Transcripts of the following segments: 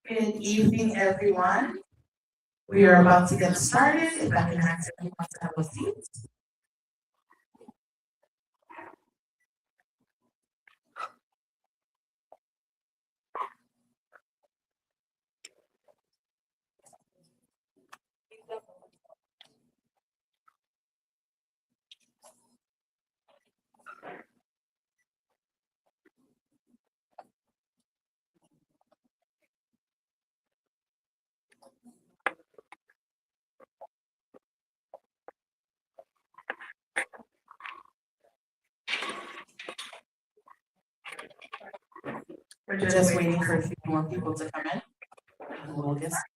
Good evening, everyone. We are about to get started. If I can ask everyone to have a seat. We're just waiting for a few more people to come in. We'll get started.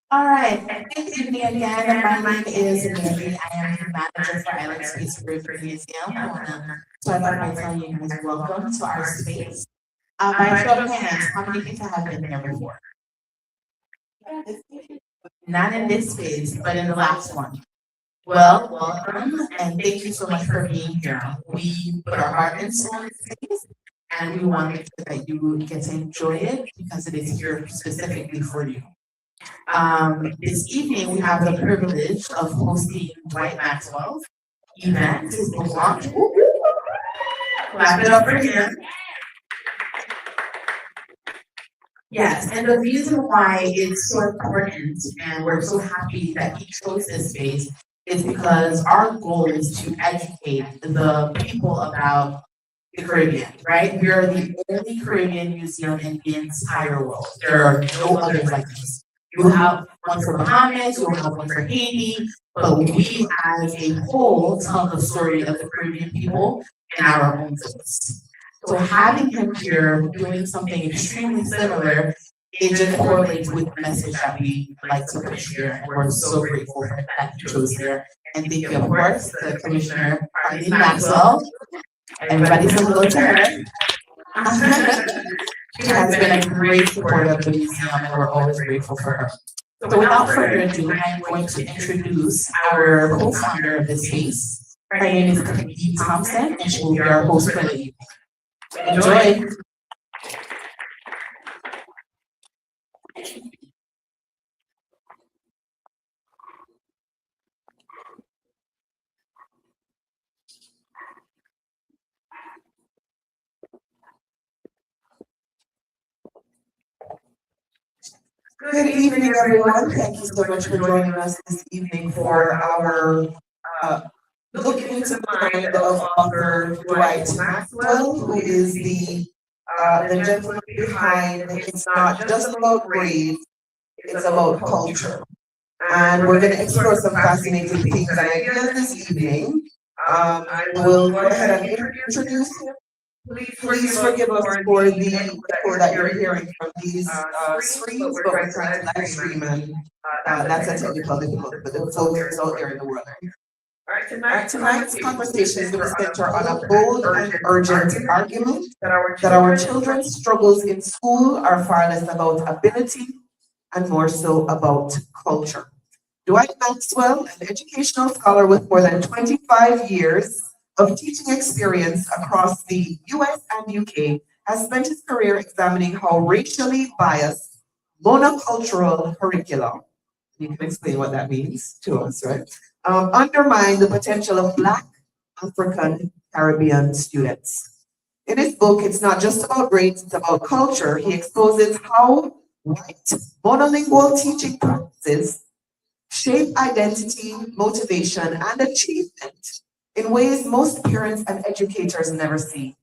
All right. Good evening again. My name is Mary. I am the manager for Island Space River Museum. I want to start off by telling you guys welcome to our space. By show of hands, how many people have been here before? Not in this space, but in the last one. Well, welcome, and thank you so much for being here. We put our heart and soul in this space, and we want to make sure that you get to enjoy it because it is here specifically for you. This evening, we have the privilege of hosting Dwight Maxwell's event, his book launch. Clap it up for him. Yes, and the reason why it's so important and we're so happy that he chose this space is because our goal is to educate the people about the Caribbean, right? We are the only Caribbean museum in the entire world. There are no others like this. You have one for Bahamas, you have one for Haiti, but we as a whole tell the story of the Caribbean people in our own voice. So having him here doing something extremely similar, it just correlates with the message that we like to push here, and we're so grateful for that he chose here. And thank you, of course, the Commissioner Maxwell. Everybody say hello to her. She has been a great supporter of the museum, and we're always grateful for her. So without further ado, I'm going to introduce our co-founder of this space. Her name is Katie Thompson, and she will be our host for the evening. Enjoy. Good evening, everyone. Thank you so much for joining us this evening for our look into the mind of author Dwight Maxwell, who is the gentleman behind It's Not Just About Grades, It's About Culture. And we're going to explore some fascinating things and ideas this evening. I will go ahead and introduce him. Please forgive us for the echo that you're hearing from these screens, but we're trying to live stream, and that's a technical difficulty, but the folks out there in the world. All right, tonight's conversation is going to center on a bold and urgent argument that our children's struggles in school are far less about ability and more so about culture. Dwight Maxwell, an educational scholar with more than 25 years of teaching experience across the US and UK, has spent his career examining how racially biased monocultural curricula, you can explain what that means to us, right? Undermine the potential of Black, African, Caribbean students. In his book, It's Not Just About Grades, It's About Culture, he exposes how white monolingual teaching practices shape identity, motivation, and achievement in ways most parents and educators never see.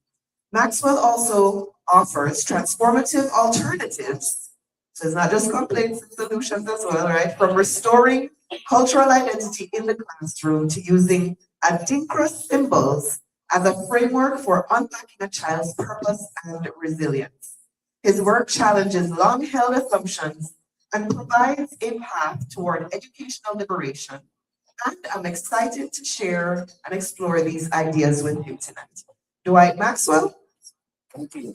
Maxwell also offers transformative alternatives, so it's not just complaints and solutions as well, right? From restoring cultural identity in the classroom to using Adinkra symbols as a framework for unpacking a child's purpose and resilience. His work challenges long-held assumptions and provides a path toward educational liberation. And I'm excited to share and explore these ideas with you tonight. Dwight Maxwell. Thank you.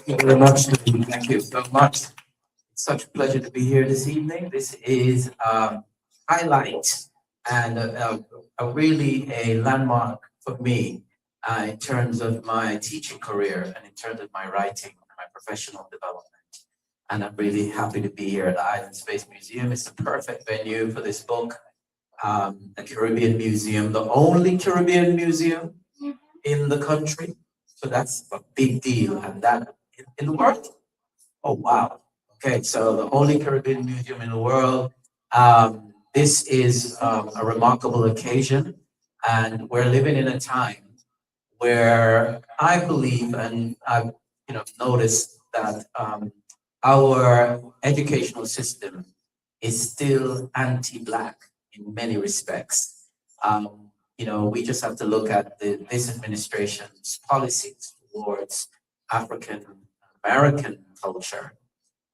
Thank you very much. Thank you so much. It's such a pleasure to be here this evening. This is highlight and a really a landmark for me in terms of my teaching career and in terms of my writing and my professional development. And I'm really happy to be here at the Island Space Museum. It's the perfect venue for this book. The Caribbean Museum, the only Caribbean museum in the country. So that's a big deal. And that in the world? Oh, wow. Okay, so the only Caribbean museum in the world. This is a remarkable occasion. And we're living in a time where I believe, and I've noticed that our educational system is still anti-Black in many respects. We just have to look at this administration's policies towards African American culture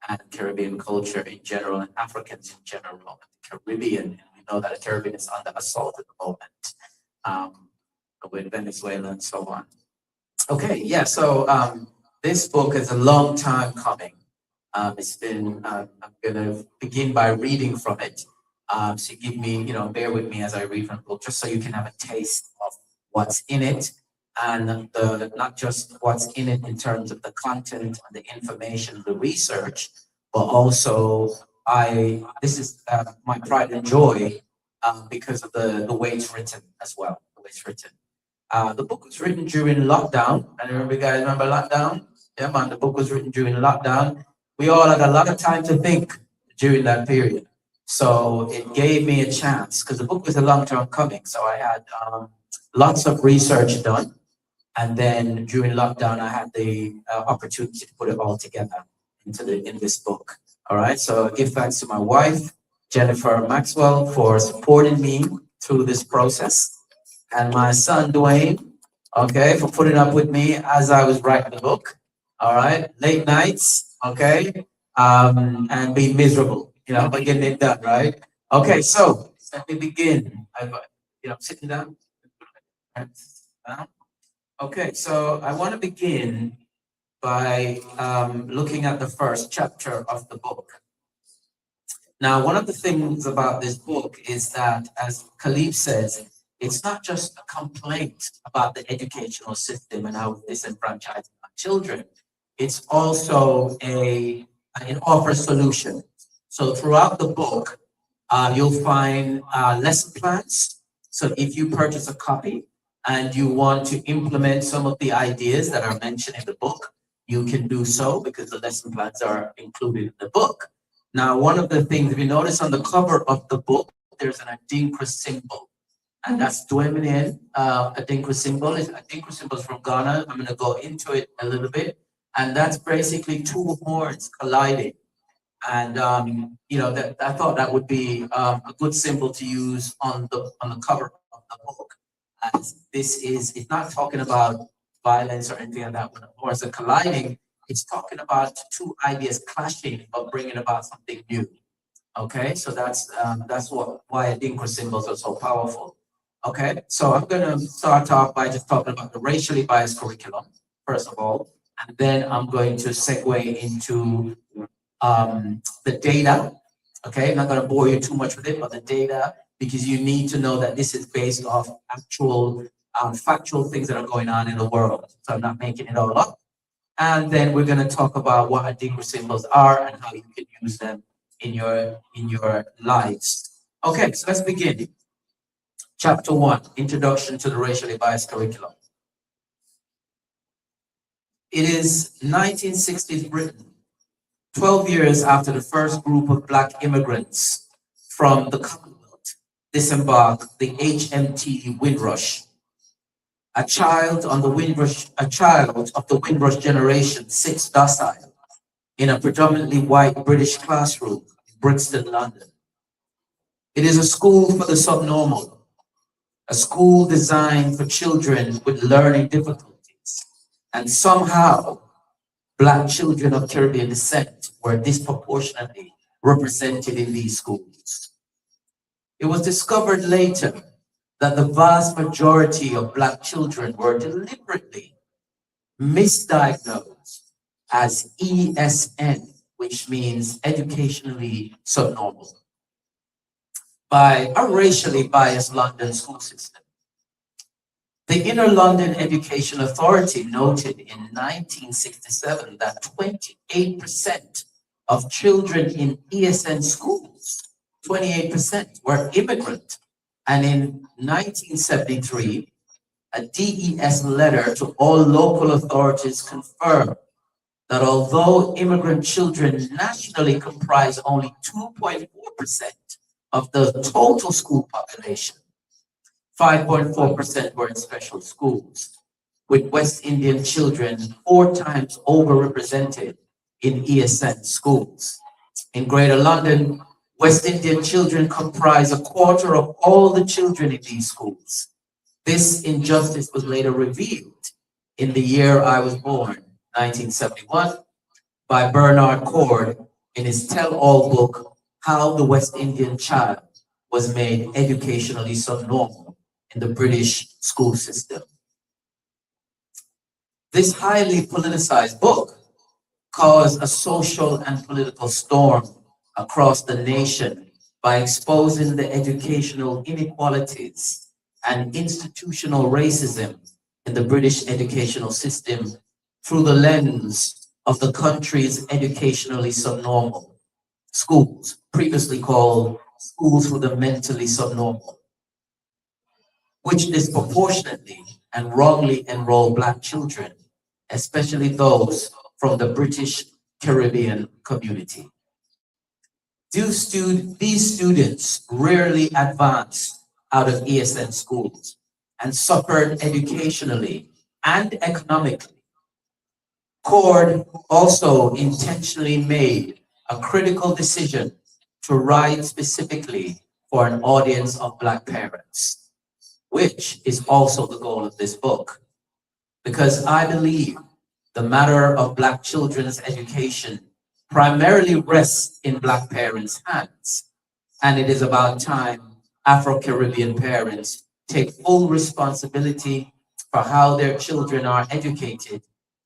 and Caribbean culture in general, and Africans in general, and the Caribbean. And we know that the Caribbean is under assault at the moment with Venezuela and so on. Okay, yeah, so this book is a long time coming. It's been, I'm going to begin by reading from it. So give me, bear with me as I read from the book, just so you can have a taste of what's in it, and not just what's in it in terms of the content and the information, the research, but also this is my pride and joy because of the way it's written as well, the way it's written. The book was written during lockdown. I remember, you guys remember lockdown? Yeah, man, the book was written during lockdown. We all had a lot of time to think during that period. So it gave me a chance, because the book was a long time coming. So I had lots of research done. And then during lockdown, I had the opportunity to put it all together in this book. All right. So I give thanks to my wife, Jennifer Maxwell, for supporting me through this process, and my son, Dwayne, okay, for putting up with me as I was writing the book. All right. Late nights, okay, and being miserable, but getting it done, right? Okay, so let me begin. Sitting down. Okay, so I want to begin by looking at the first chapter of the book. Now, one of the things about this book is that, as Khalif says, it's not just a complaint about the educational system and how it's disenfranchising our children. It's also an offer solution. So throughout the book, you'll find lesson plans. So if you purchase a copy and you want to implement some of the ideas that are mentioned in the book, you can do so because the lesson plans are included in the book. Now, one of the things, if you notice on the cover of the book, there's an Adinkra symbol. And that's Dweminen Adinkra symbol. Adinkra symbol is from Ghana. I'm going to go into it a little bit. And that's basically two horns colliding. And I thought that would be a good symbol to use on the cover of the book. As it's not talking about violence or anything like that. When a horns are colliding, it's talking about two ideas clashing but bringing about something new. Okay, so that's why Adinkra symbols are so powerful. Okay, so I'm going to start off by just talking about the racially biased curriculum, first of all, and then I'm going to segue into the data. Okay, I'm not going to bore you too much with it, but the data, because you need to know that this is based off actual factual things that are going on in the world. So I'm not making it all up. And then we're going to talk about what Adinkra symbols are and how you can use them in your lives. Okay, so let's begin. Chapter 1, Introduction to the Racially Biased Curriculum. It is 1960s Britain, 12 years after the first group of Black immigrants from the Commonwealth disembarked the HMT Windrush. A child of the Windrush generation sits docile in a predominantly white British classroom in Brixton, London. It is a school for the subnormal, a school designed for children with learning difficulties, and somehow Black children of Caribbean descent were disproportionately represented in these schools. It was discovered later that the vast majority of Black children were deliberately misdiagnosed as ESN, which means educationally subnormal, by a racially biased London school system. The Inner London Education Authority noted in 1967 that 28% of children in ESN schools, 28% were immigrant. And in 1973, a DES letter to all local authorities confirmed that although immigrant children nationally comprise only 2.4% of the total school population, 5.4% were in special schools, with West Indian children 4 times overrepresented in ESN schools. In Greater London, West Indian children comprise a quarter of all the children in these schools. This injustice was later revealed in the year I was born, 1971, by Bernard Cord in his tell-all book, How the West Indian Child Was Made Educationally Subnormal in the British School System. This highly politicized book caused a social and political storm across the nation by exposing the educational inequalities and institutional racism in the British educational system through the lens of the country's educationally subnormal schools, previously called schools for the mentally subnormal, which disproportionately and wrongly enroll Black children, especially those from the British Caribbean community. These students rarely advanced out of ESN schools and suffered educationally and economically. Cord also intentionally made a critical decision to write specifically for an audience of Black parents, which is also the goal of this book, because I believe the matter of Black children's education primarily rests in Black parents' hands, and it is about time Afro-Caribbean parents take full responsibility for how their children are educated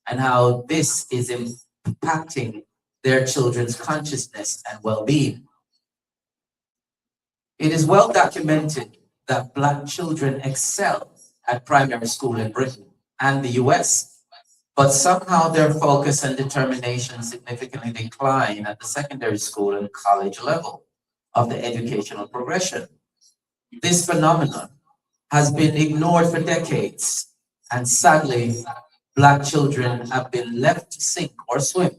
and how this is impacting their children's consciousness and well-being. It is well documented that Black children excel at primary school in Britain and the US, but somehow their focus and determination significantly decline at the secondary school and college level of the educational progression. This phenomenon has been ignored for decades, and sadly, Black children have been left to sink or swim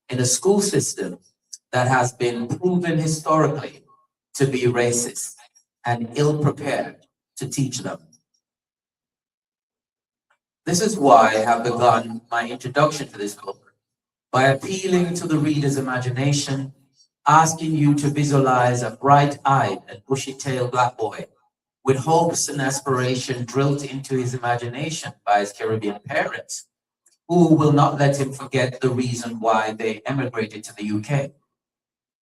in a school system that has been proven historically to be racist and ill-prepared to teach them. This is why I have begun my introduction to this book by appealing to the reader's imagination, asking you to visualize a bright-eyed and bushy-tailed Black boy with hopes and aspiration drilled into his imagination by his Caribbean parents, who will not let him forget the reason why they emigrated to the UK.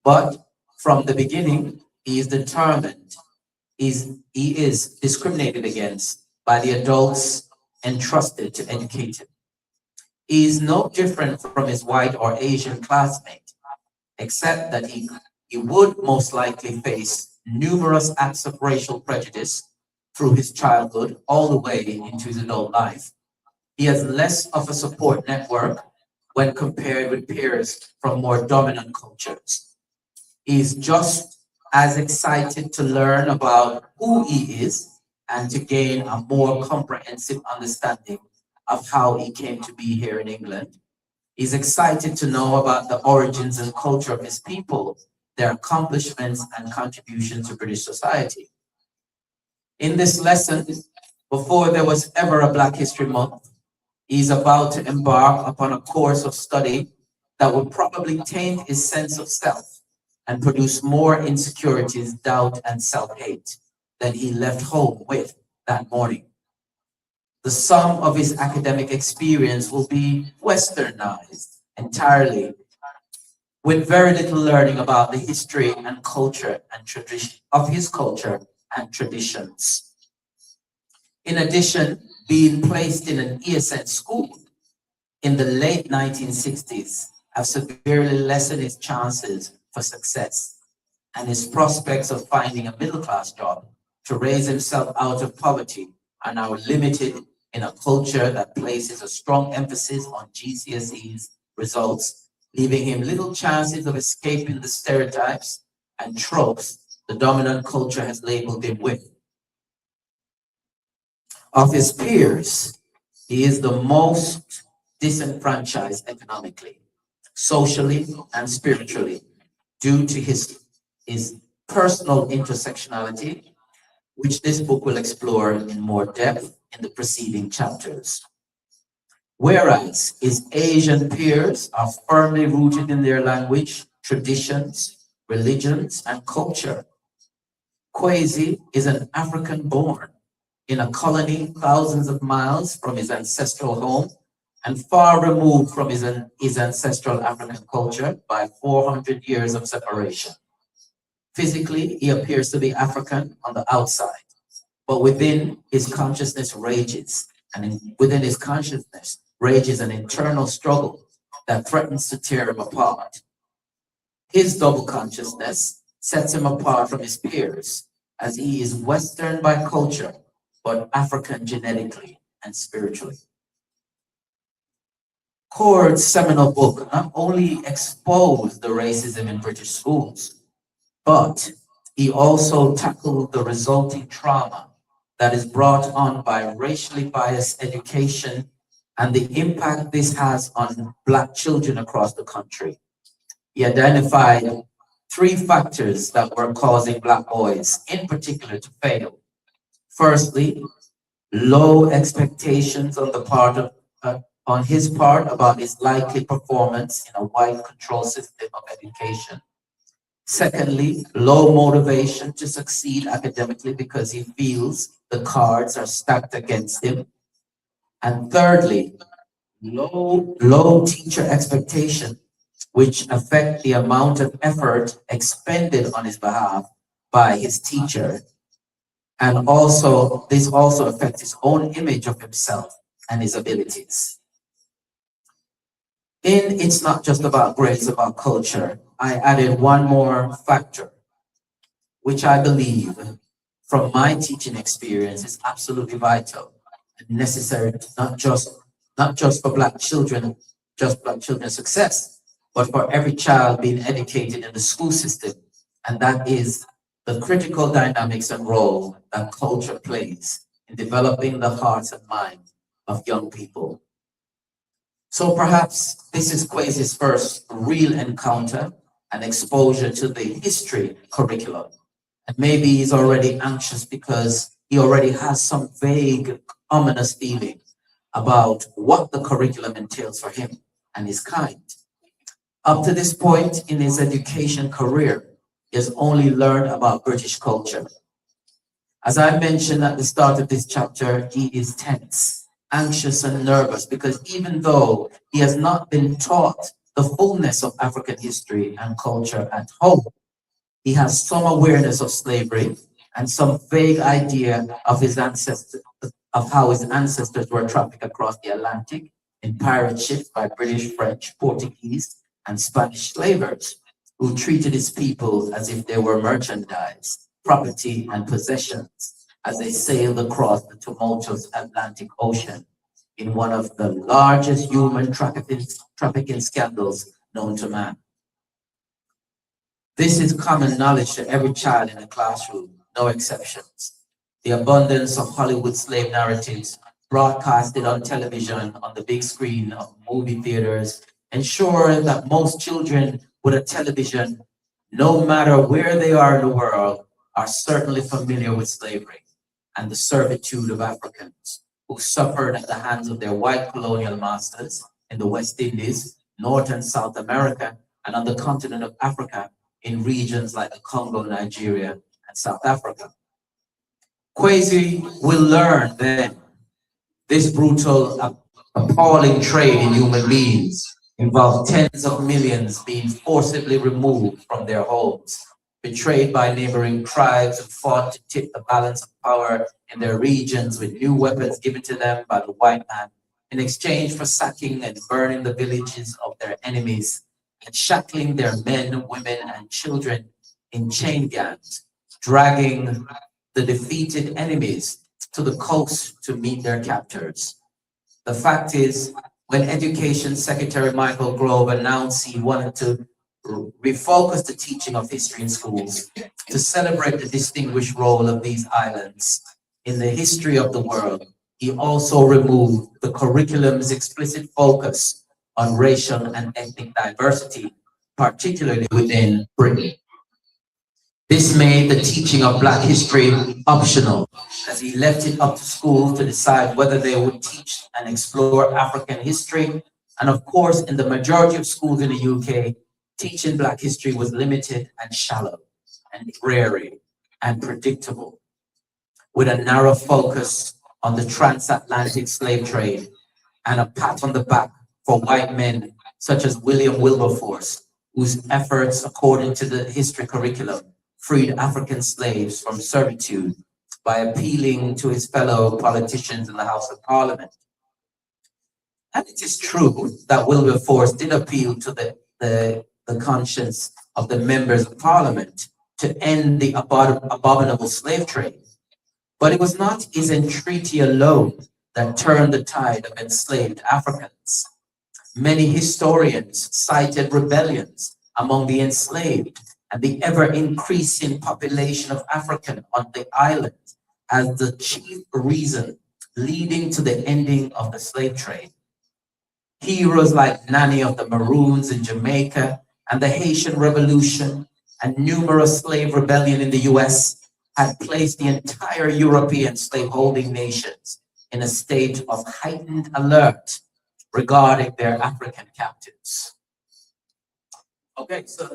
But from the beginning, he is determined, he is discriminated against by the adults entrusted to educate him. He is no different from his white or Asian classmate, except that he would most likely face numerous acts of racial prejudice through his childhood all the way into his adult life. He has less of a support network when compared with peers from more dominant cultures. He is just as excited to learn about who he is and to gain a more comprehensive understanding of how he came to be here in England. He's excited to know about the origins and culture of his people, their accomplishments and contributions to British society. In this lesson, before there was ever a Black History Month, he's about to embark upon a course of study that will probably taint his sense of self and produce more insecurities, doubt, and self-hate than he left home with that morning. The sum of his academic experience will be westernized entirely, with very little learning about the history and culture and tradition of his culture and traditions. In addition, being placed in an ESN school in the late 1960s have severely lessened his chances for success, and his prospects of finding a middle class job to raise himself out of poverty are now limited in a culture that places a strong emphasis on GCSEs results, leaving him little chances of escaping the stereotypes and tropes the dominant culture has labeled him with. Of his peers, he is the most disenfranchised economically, socially, and spiritually due to his personal intersectionality, which this book will explore in more depth in the preceding chapters. Whereas his Asian peers are firmly rooted in their language, traditions, religions, and culture, Kwesi is an African born in a colony thousands of miles from his ancestral home and far removed from his ancestral African culture by 400 years of separation. Physically, he appears to be African on the outside, but within his consciousness rages, within his consciousness rages an internal struggle that threatens to tear him apart. His double consciousness sets him apart from his peers, as he is Western by culture, but African genetically and spiritually. Cord's seminal book not only exposed the racism in British schools, but he also tackled the resulting trauma that is brought on by racially biased education and the impact this has on Black children across the country. He identified 3 factors that were causing Black boys, in particular, to fail. Firstly, low expectations on his part about his likely performance in a white control system of education. Secondly, low motivation to succeed academically because he feels the cards are stacked against him. And thirdly, low teacher expectation, which affect the amount of effort expended on his behalf by his teacher. And also, this also affects his own image of himself and his abilities. In It's Not Just About Grades, About Culture, I added one more factor, which I believe, from my teaching experience, is absolutely vital and necessary, not just for Black children, just Black children's success, but for every child being educated in the school system, and that is the critical dynamics and role that culture plays in developing the hearts and minds of young people. So perhaps this is Kwesi's first real encounter and exposure to the history curriculum. And maybe he's already anxious because he already has some vague, ominous feeling about what the curriculum entails for him and his kind. Up to this point in his education career, he has only learned about British culture. As I mentioned at the start of this chapter, he is tense, anxious, and nervous because even though he has not been taught the fullness of African history and culture at home, he has some awareness of slavery and some vague idea of his ancestors, of how his ancestors were trafficked across the Atlantic in pirate ships by British, French, Portuguese, and Spanish slavers, who treated his people as if they were merchandise, property, and possessions as they sailed across the tumultuous Atlantic Ocean in one of the largest human trafficking scandals known to man. This is common knowledge to every child in a classroom, no exceptions. The abundance of Hollywood slave narratives broadcasted on television, on the big screen of movie theaters, ensure that most children with a television, no matter where they are in the world, are certainly familiar with slavery and the servitude of Africans who suffered at the hands of their white colonial masters in the West Indies, North and South America, and on the continent of Africa in regions like the Congo, Nigeria, and South Africa. Kwesi will learn then this brutal, appalling trade in human beings involved tens of millions being forcibly removed from their homes, betrayed by neighboring tribes who fought to tip the balance of power in their regions with new weapons given to them by the white man in exchange for sacking and burning the villages of their enemies and shackling their men, women, and children in chain gangs, dragging the defeated enemies to the coast to meet their captors. The fact is, when Education Secretary Michael Grove announced he wanted to refocus the teaching of history in schools to celebrate the distinguished role of these islands in the history of the world, he also removed the curriculum's explicit focus on racial and ethnic diversity, particularly within Britain. This made the teaching of Black history optional, as he left it up to schools to decide whether they would teach and explore African history. And of course, in the majority of schools in the UK, teaching Black history was limited and shallow and dreary and predictable, with a narrow focus on the transatlantic slave trade and a pat on the back for white men such as William Wilberforce, whose efforts, according to the history curriculum, freed African slaves from servitude by appealing to his fellow politicians in the House of Parliament. And it is true that Wilberforce did appeal to the conscience of the members of Parliament to end the abominable slave trade. But it was not his entreaty alone that turned the tide of enslaved Africans. Many historians cited rebellions among the enslaved and the ever-increasing population of African on the island as the chief reason leading to the ending of the slave trade. Heroes like Nanny of the Maroons in Jamaica and the Haitian Revolution and numerous slave rebellion in the US had placed the entire European slaveholding nations in a state of heightened alert regarding their African captives. Okay, so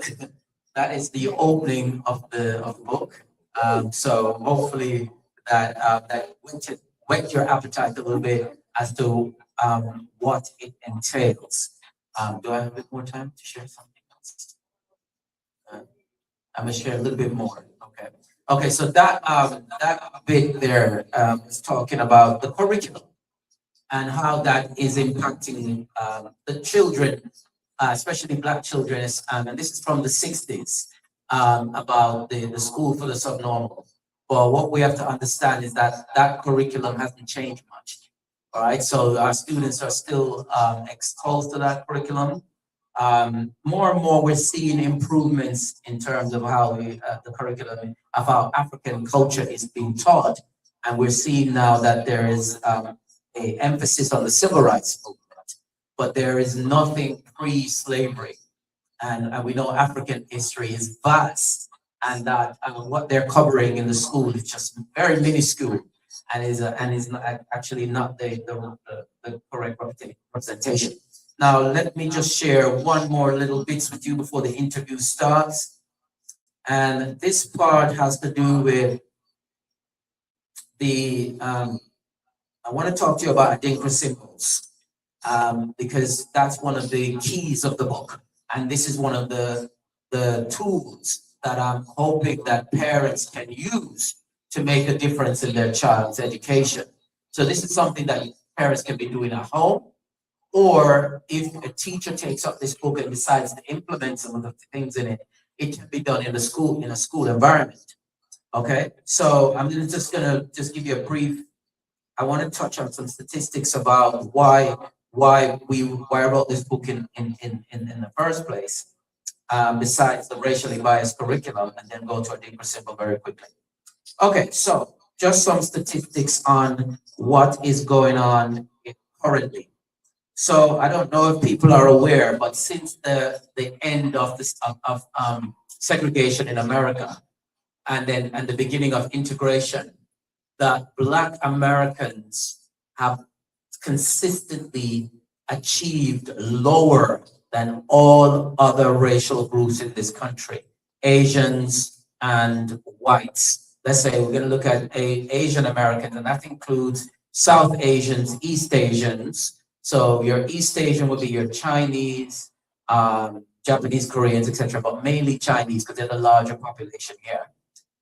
that is the opening of the book. So hopefully that whet your appetite a little bit as to what it entails. Do I have a bit more time to share something else? I'm gonna share a little bit more. Okay. Okay. So that bit there is talking about the curriculum and how that is impacting the children, especially Black children. And this is from the 60s about the school for the subnormal. But what we have to understand is that that curriculum hasn't changed much. All right, so our students are still exposed to that curriculum. More and more, we're seeing improvements in terms of how the curriculum of how African culture is being taught, and we're seeing now that there is a emphasis on the civil rights movement, but there is nothing pre-slavery, and we know African history is vast, and that what they're covering in the school is just very minuscule. And is not actually not the correct representation. Now, let me just share one more little bits with you before the interview starts. And this part has to do with I want to talk to you about Adinkra symbols, because that's one of the keys of the book. And this is one of the tools that I'm hoping that parents can use to make a difference in their child's education. So this is something that parents can be doing at home, or if a teacher takes up this book and decides to implement some of the things in it, it can be done in a school environment. Okay, so I'm just gonna give you a brief. I want to touch on some statistics about why I wrote this book in the first place, besides the racially biased curriculum, and then go to a deeper symbol very quickly. Okay, so just some statistics on what is going on currently. So I don't know if people are aware, but since the end of segregation in America, and the beginning of integration, that Black Americans have consistently achieved lower than all other racial groups in this country, Asians and whites. Let's say we're going to look at Asian Americans, and that includes South Asians, East Asians, So your East Asian would be your Chinese, Japanese, Koreans, etc., but mainly Chinese because they're the larger population here.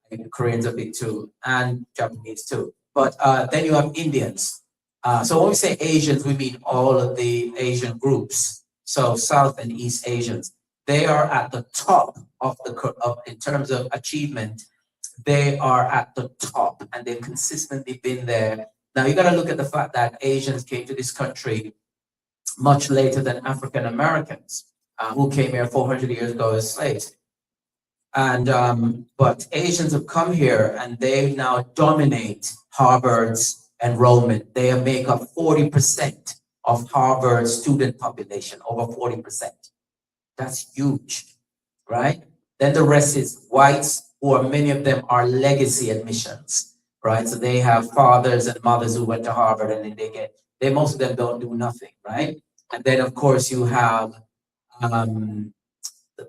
And the Koreans a bit too, and Japanese too. But then you have Indians. So when we say Asians, we mean all of the Asian groups. So South and East Asians, they are at the top of in terms of achievement. They are at the top, and they've consistently been there. Now you got to look at the fact that Asians came to this country much later than African Americans, who came here 400 years ago as slaves. And but Asians have come here and they now dominate Harvard's enrollment. They make up 40% of Harvard's student population, over 40%. That's huge, right? Then the rest is whites, or many of them are legacy admissions, right? So they have fathers and mothers who went to Harvard, and then most of them don't do nothing, right? And then of course you have the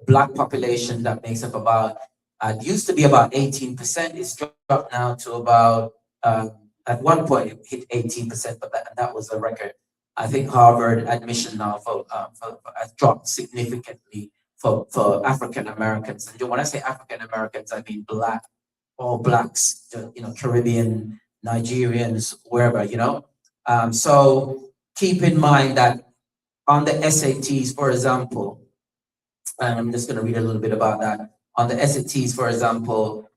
Black population that makes up about, it used to be about 18%. It's dropped now to about, at one point it hit 18%, but that was the record. I think Harvard admission now has dropped significantly for African Americans. And when I say African Americans, I mean Black, all Blacks, Caribbean, Nigerians, wherever, So keep in mind that on the SATs, for example, and I'm just going to read a little bit about that. On the SATs, for example,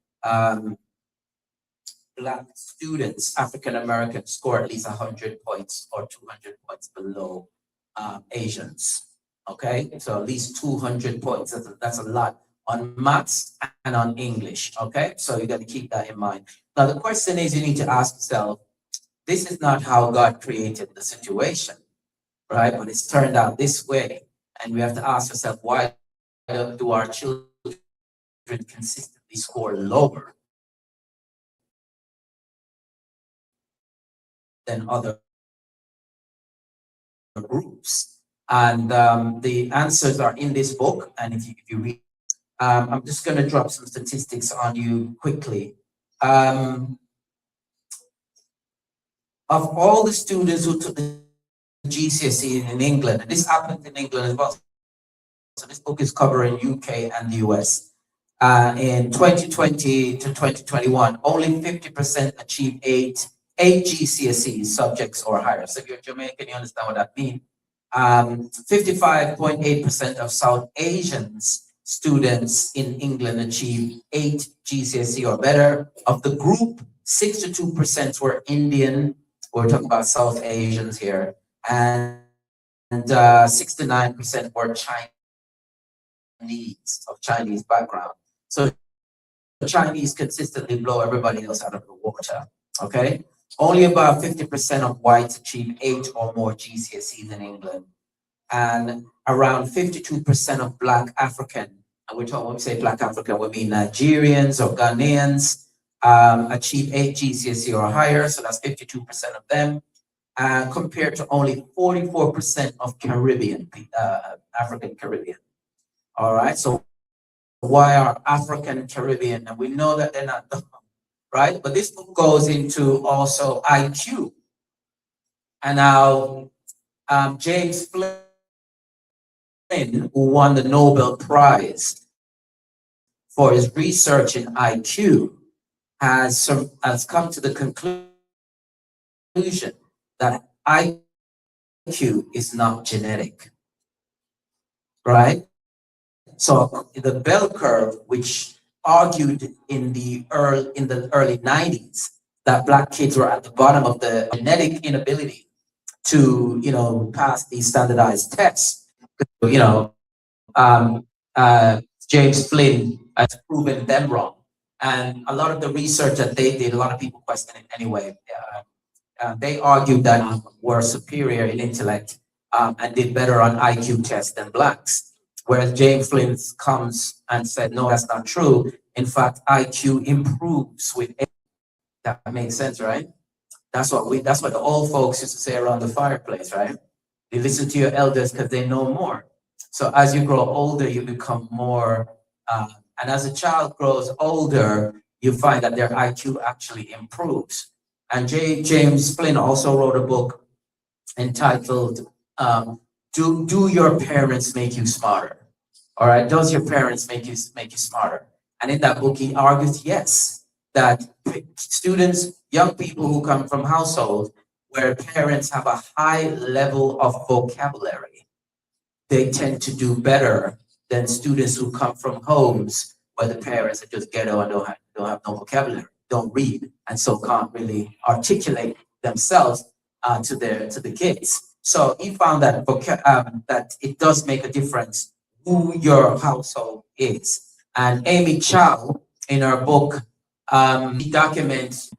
Black students, African Americans, score at least 100 points or 200 points below Asians. Okay, so at least 200 points. That's a lot on maths and on English. Okay, so you got to keep that in mind. Now, the question is, you need to ask yourself, this is not how God created the situation, right? But it's turned out this way. And we have to ask ourselves, why do our children consistently score lower than other groups? And the answers are in this book. And if you read, I'm just going to drop some statistics on you quickly. Of all the students who took the GCSE in England, and this happened in England as well. So this book is covering UK and the US. In 2020 to 2021, only 50% achieved eight GCSE subjects or higher. So if you're Jamaican, you understand what that means. 55.8% of South Asians students in England achieved 8 GCSE or better. Of the group, 62% were Indian. We're talking about South Asians here, and 69% were Chinese background. So Chinese consistently blow everybody else out of the water. Okay, only about 50% of whites achieve 8 or more GCSEs in England, and around 52% of Black African, and when we say Black African, we mean Nigerians or Ghanaians, achieve 8 GCSE or higher. So that's 52% of them, compared to only 44% of Caribbean, African Caribbean. All right, so why are African Caribbean? And we know that they're not dumb, right? But this book goes into also IQ. And now James Flynn, who won the Nobel Prize for his research in IQ, has come to the conclusion that IQ is not genetic, right? So the bell curve, which argued in the early 90s that Black kids were at the bottom of the genetic inability to, pass these standardized tests, James Flynn has proven them wrong. And a lot of the research that they did, a lot of people question it anyway. They argued that were superior in intellect and did better on IQ tests than Blacks. Whereas James Flynn comes and said, no, that's not true. In fact, IQ improves with age. That makes sense, right? That's what the old folks used to say around the fireplace, right? You listen to your elders because they know more. So as you grow older, you become more, and as a child grows older, you find that their IQ actually improves. And James Flynn also wrote a book entitled Do Your Parents Make You Smarter? All right, does your parents make you smarter? And in that book, he argues yes, that students, young people who come from households where parents have a high level of vocabulary, they tend to do better than students who come from homes where the parents are just ghetto and don't have no vocabulary, don't read, and so can't really articulate themselves to the kids. So he found that that it does make a difference who your household is. And Amy Chow, in her book, she documents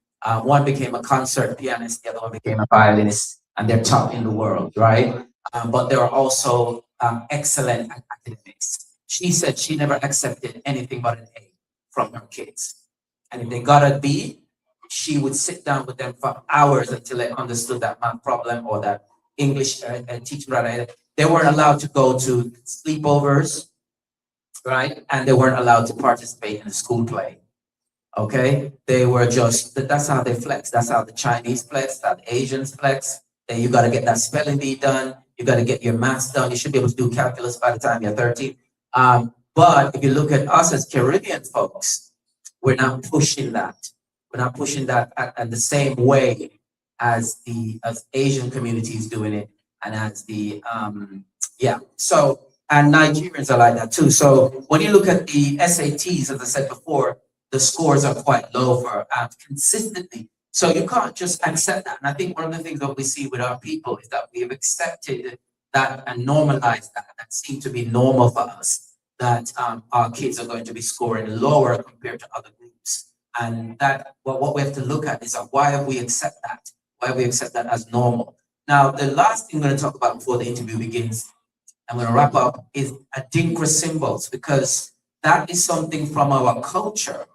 one became a concert pianist, the other one became a violinist, and they're top in the world, right? But they are also excellent at academics. She said she never accepted anything but an A from her kids. And if they got a B, she would sit down with them for hours until they understood that math problem or that English teacher. They weren't allowed to go to sleepovers, right? And they weren't allowed to participate in the school play. Okay, they were just that's how they flex. That's how the Chinese flex, that Asians flex. Then you got to get that spelling bee done. You got to get your maths done. You should be able to do calculus by the time you're 30. But if you look at us as Caribbean folks, we're not pushing that. We're not pushing that at the same way as Asian communities doing it, and as the yeah. So and Nigerians are like that too. So when you look at the SATs, as I said before, the scores are quite low for consistently. So you can't just accept that. And I think one of the things that we see with our people is that we have accepted that and normalized that. That seems to be normal for us, that our kids are going to be scoring lower compared to other groups. And that what we have to look at is why have we accept that? Why we accept that as normal? Now, the last thing I'm going to talk about before the interview begins, I'm going to wrap up, is adinkra symbols, because that is something from our culture.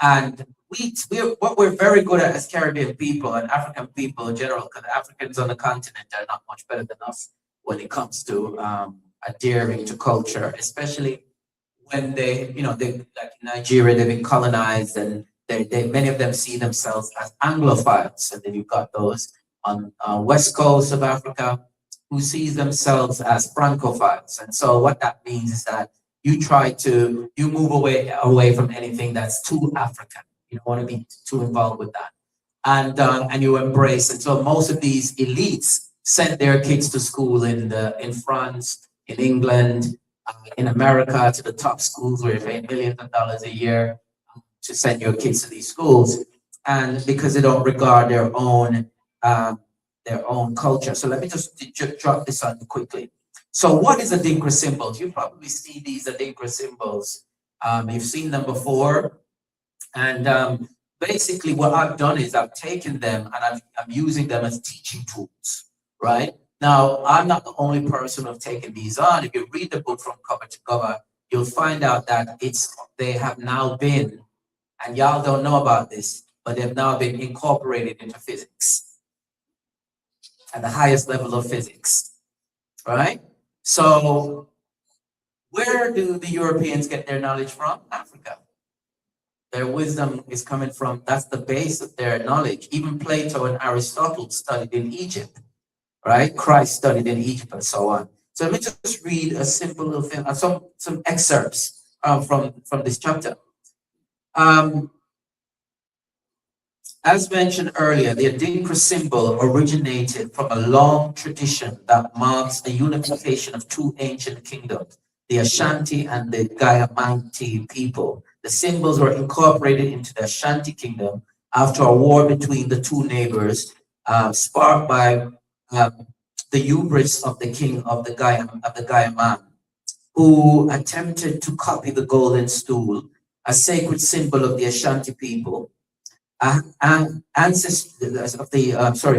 And what we're very good at as Caribbean people and African people in general, because Africans on the continent are not much better than us when it comes to adhering to culture, especially when they like in Nigeria, they've been colonized, and they many of them see themselves as Anglophiles. And then you've got those on west coast of Africa who sees themselves as Francophiles. And so what that means is that you move away from anything that's too African. You don't want to be too involved with that. And you embrace. And so most of these elites sent their kids to school in France, in England, in America, to the top schools where you pay millions of dollars a year to send your kids to these schools. And because they don't regard their own culture. So let me just drop this on quickly. So what is adinkra symbols? You probably see these adinkra symbols. You've seen them before. And basically what I've done is I've taken them and I'm using them as teaching tools, right? Now, I'm not the only person who've taken these on. If you read the book from cover to cover, you'll find out that they have now been, and y'all don't know about this, but they've now been incorporated into physics at the highest level of physics, right? So where do the Europeans get their knowledge from? Africa. Their wisdom is coming from, that's the base of their knowledge. Even Plato and Aristotle studied in Egypt, right? Christ studied in Egypt and so on. So let me just read a simple little thing, some excerpts from this chapter. As mentioned earlier, the adinkra symbol originated from a long tradition that marks the unification of two ancient kingdoms, the Ashanti and the Guyamante people. The symbols were incorporated into the Ashanti kingdom after a war between the two neighbors, sparked by the hubris of the king of the Gayaman, who attempted to copy the golden stool, a sacred symbol of the Ashanti people.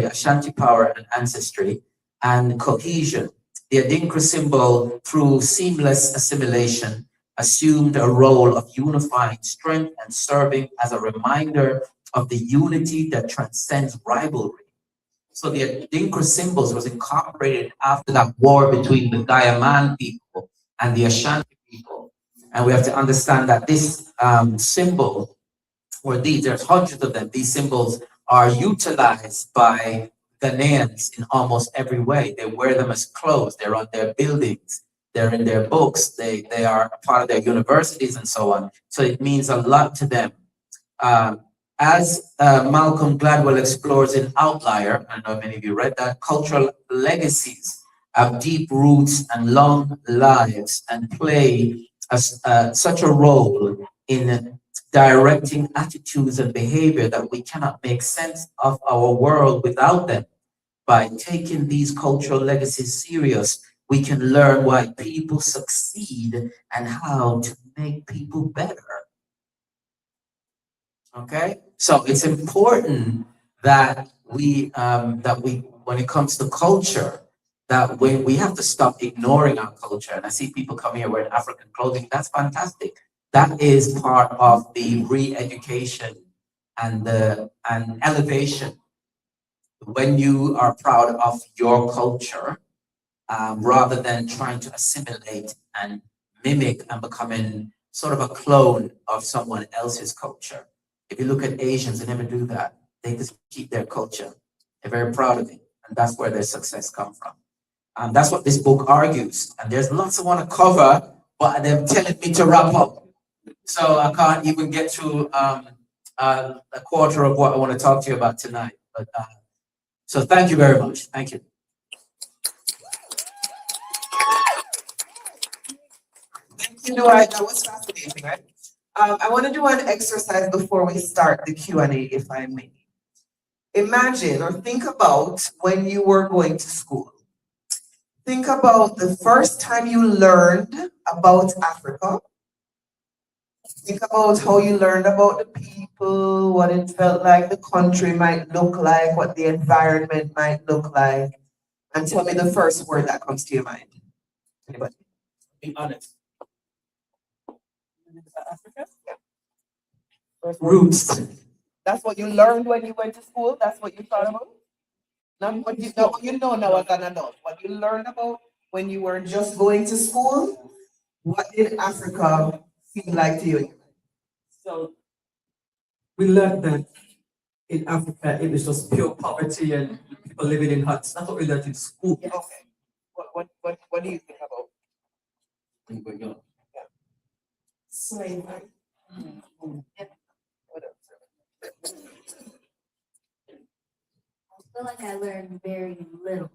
Ashanti power and ancestry and cohesion. The adinkra symbol, through seamless assimilation, assumed a role of unifying strength and serving as a reminder of the unity that transcends rivalry. So the adinkra symbols was incorporated after that war between the Gayaman people and the Ashanti people. And we have to understand that this symbol, or there's hundreds of them, these symbols are utilized by Ghanaians in almost every way. They wear them as clothes. They're on their buildings. They're in their books. They are a part of their universities and so on. So it means a lot to them. Um, as Malcolm Gladwell explores in Outlier, I know many of you read that, cultural legacies have deep roots and long lives and play such a role in directing attitudes and behavior that we cannot make sense of our world without them. By taking these cultural legacies serious, we can learn why people succeed and how to make people better. Okay, so it's important that we, when it comes to culture, that we have to stop ignoring our culture. And I see people come here wearing African clothing. That's fantastic. That is part of the re-education and the and elevation. When you are proud of your culture, rather than trying to assimilate and mimic and becoming sort of a clone of someone else's culture. If you look at Asians, they never do that. They just keep their culture. They're very proud of it. And that's where their success comes from. And that's what this book argues. And there's lots I want to cover, but they're telling me to wrap up. So I can't even get to a quarter of what I want to talk to you about tonight. But so thank you very much. Thank you. Thank you, Dwight. That was fascinating, right? I want to do an exercise before we start the Q&A, if I may. Imagine or think about when you were going to school. Think about the first time you learned about Africa. Think about how you learned about the people, what it felt like the country might look like, what the environment might look like. And tell me the first word that comes to your mind. Anybody? Be honest. Africa? Roots. That's what you learned when you went to school? That's what you thought about? Not what you know now as an adult. What you learned about when you were just going to school? What did Africa feel like to you? So we learned that in Africa it was just pure poverty and people living in huts. That's what we learned in school. Yeah, okay. What do you think about? Yeah. Slavery. What else? I feel like I learned very little.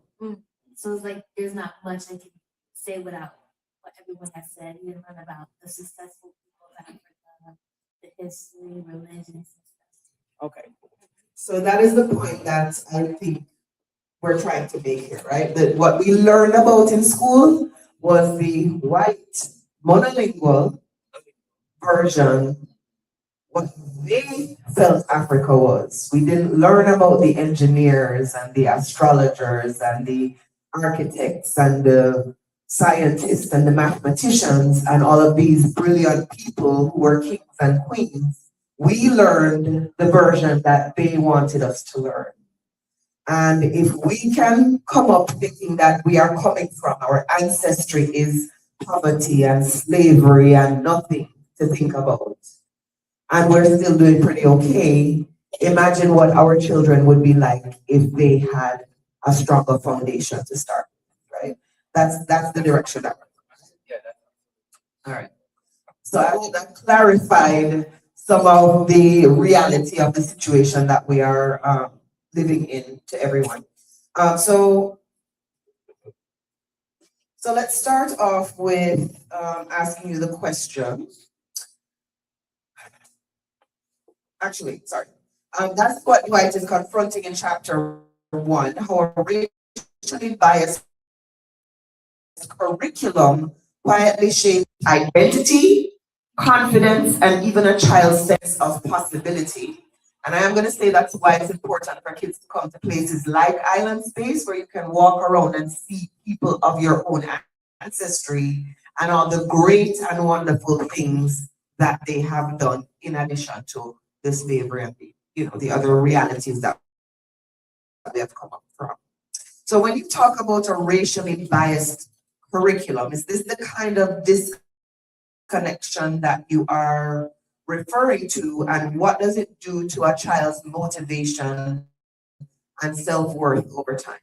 So it's like there's not much I can say without what everyone has said. You learn about the successful people of Africa, the history, religions, and stuff. Okay. So that is the point that I think we're trying to make here, right? That what we learned about in school was the white monolingual version, what they felt Africa was. We didn't learn about the engineers and the astrologers and the architects and the scientists and the mathematicians and all of these brilliant people who were kings and queens. We learned the version that they wanted us to learn. And if we can come up thinking that we are coming from, our ancestry is poverty and slavery and nothing to think about, and we're still doing pretty okay, imagine what our children would be like if they had a stronger foundation to start, right? That's the direction that we're going. All right. So I hope that clarified some of the reality of the situation that we are living in to everyone. So let's start off with asking you the question. Actually, sorry. That's what Dwight is confronting in chapter 1, how a racially biased curriculum quietly shapes identity, confidence, and even a child's sense of possibility. And I am going to say that's why it's important for kids to come to places like Island Space, where you can walk around and see people of your own ancestry and all the great and wonderful things that they have done in addition to the slavery and the other realities that they have come up from. So when you talk about a racially biased curriculum, is this the kind of disconnection that you are referring to, and what does it do to a child's motivation on self-worth over time?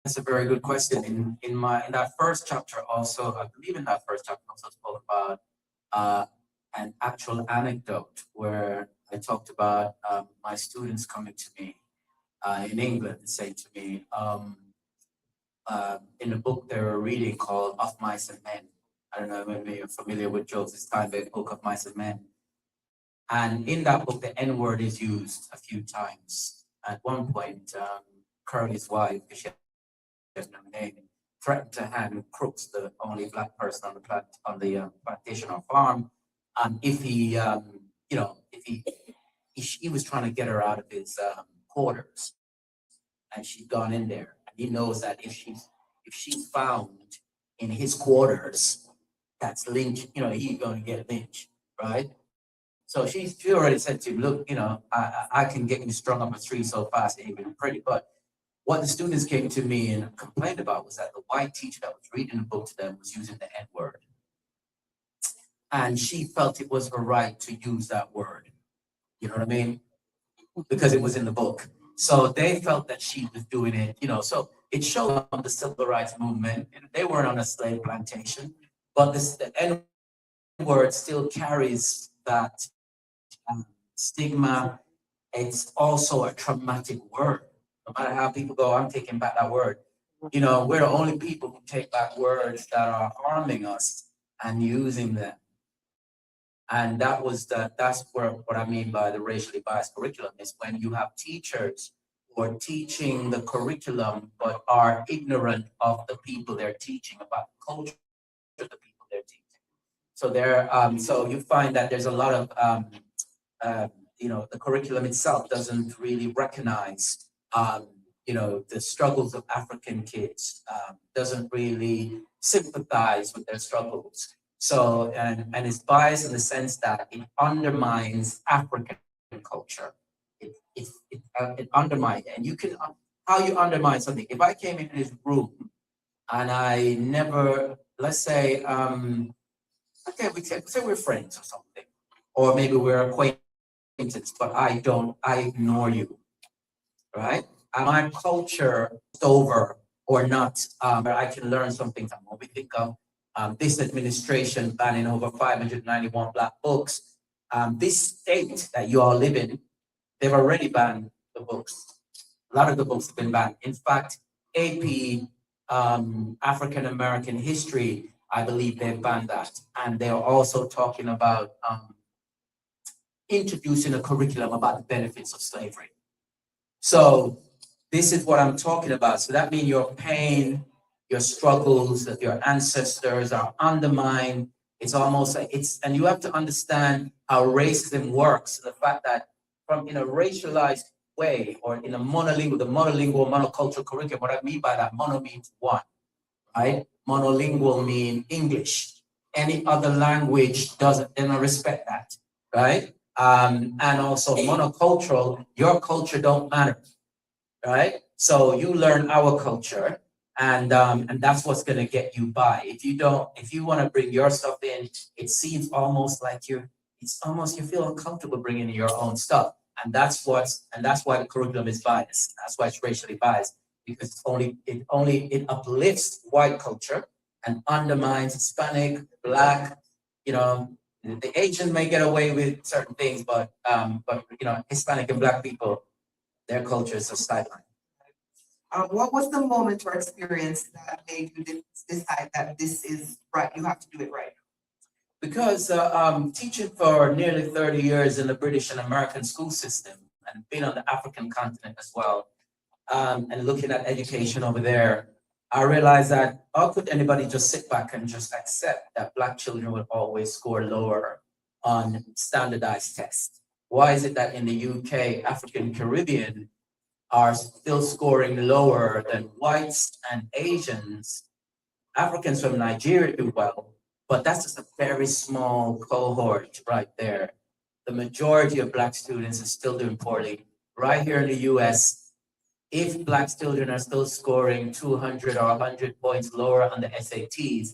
That's a very good question. In that first chapter also, I believe in that first chapter also spoke about an actual anecdote where I talked about my students coming to me in England and saying to me, in a book they were reading called Of Mice and Men. I don't know, maybe you're familiar with Joseph Steinbeck's book of Mice and Men. And in that book, the N word is used a few times. At one point, Curly's wife, because she has no name, threatened to hang Crooks, the only black person on the plantation or farm, if he, if he was trying to get her out of his quarters, and she'd gone in there, and he knows that if she's found in his quarters, that's lynch. He's going to get lynched, right? So she already said to him, look, I can get you strung up a tree so fast, it ain't even pretty. But what the students came to me and complained about was that the white teacher that was reading the book to them was using the N word. And she felt it was her right to use that word. You know what I mean? Because it was in the book. So they felt that she was doing it, so it showed on the civil rights movement. They weren't on a slave plantation, but the N word still carries that stigma. It's also a traumatic word. No matter how people go, I'm taking back that word. We're the only people who take back words that are harming us and using them. And that's what I mean by the racially biased curriculum, is when you have teachers who are teaching the curriculum but are ignorant of the people they're teaching, about the culture of the people they're teaching. So you find that there's a lot of the curriculum itself doesn't really recognize the struggles of African kids, doesn't really sympathize with their struggles. So, and it's biased in the sense that it undermines African culture. It undermines it. And you can, how you undermine something. If I came into this room and I never, let's say, okay, say we're friends or something, or maybe we're acquaintances, but I ignore you, right? And my culture is over or not, where I can learn something from. When we think of this administration banning over 591 black books, this state that you all live in, they've already banned the books. A lot of the books have been banned. In fact, AP African American history, I believe they've banned that. And they're also talking about introducing a curriculum about the benefits of slavery. So this is what I'm talking about. So that means your pain, your struggles, that your ancestors are undermined. It's almost like and you have to understand how racism works. The fact that in a racialized way, or in a monolingual, monocultural curriculum, what I mean by that, mono means one, right? Monolingual means English. Any other language they don't respect that, right? And also monocultural, your culture don't matter, right? So you learn our culture, and that's what's gonna get you by. If you want to bring your stuff in, it seems almost like you feel uncomfortable bringing in your own stuff, and that's why the curriculum is biased. That's why it's racially biased, because it uplifts white culture and undermines Hispanic, Black, the Asian may get away with certain things, but Hispanic and Black people, their culture is a sideline. What was the moment or experience that made you decide that this is right? You have to do it right. Because teaching for nearly 30 years in the British and American school system, and being on the African continent as well, and looking at education over there, I realized that how could anybody just sit back and just accept that Black children will always score lower on standardized tests? Why is it that in the UK, African Caribbean are still scoring lower than whites and Asians? Africans from Nigeria do well, but that's just a very small cohort right there. The majority of Black students are still doing poorly. Right here in the US, if Black children are still scoring 200 or 100 points lower on the SATs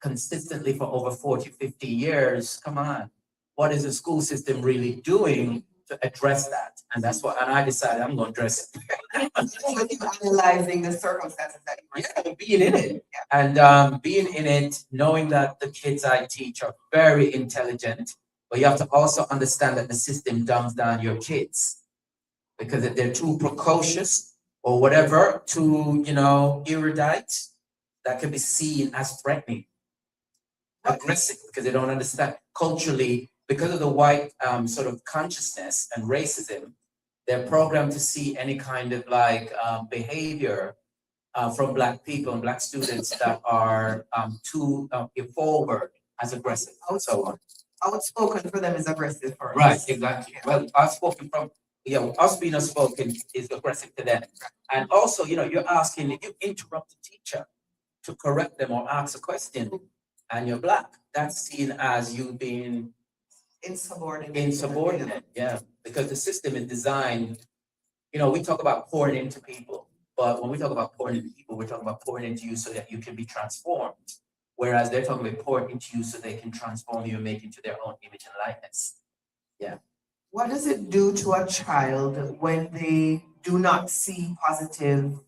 consistently for over 40, 50 years, come on. What is the school system really doing to address that. And that's what, and I decided I'm going to address it. With you analyzing the circumstances that you were. Yeah, being in it. And being in it, knowing that the kids I teach are very intelligent, but you have to also understand that the system dumbs down your kids. Because if they're too precocious or whatever, too, erudite, that can be seen as threatening, aggressive, because they don't understand culturally, because of the white sort of consciousness and racism, they're programmed to see any kind of like behavior from Black people and Black students that are too forward as aggressive and so on. Outspoken for them is aggressive for us. Right, exactly. Well, outspoken from, us being outspoken is aggressive to them. And also, you're asking, if you interrupt the teacher to correct them or ask a question, and you're Black, that's seen as you being insubordinate, yeah. Because the system is designed, we talk about pouring into people, but when we talk about pouring into people, we're talking about pouring into you so that you can be transformed. Whereas they're talking about pouring into you so they can transform you and make into their own image and likeness. Yeah. What does it do to a child when they do not see positive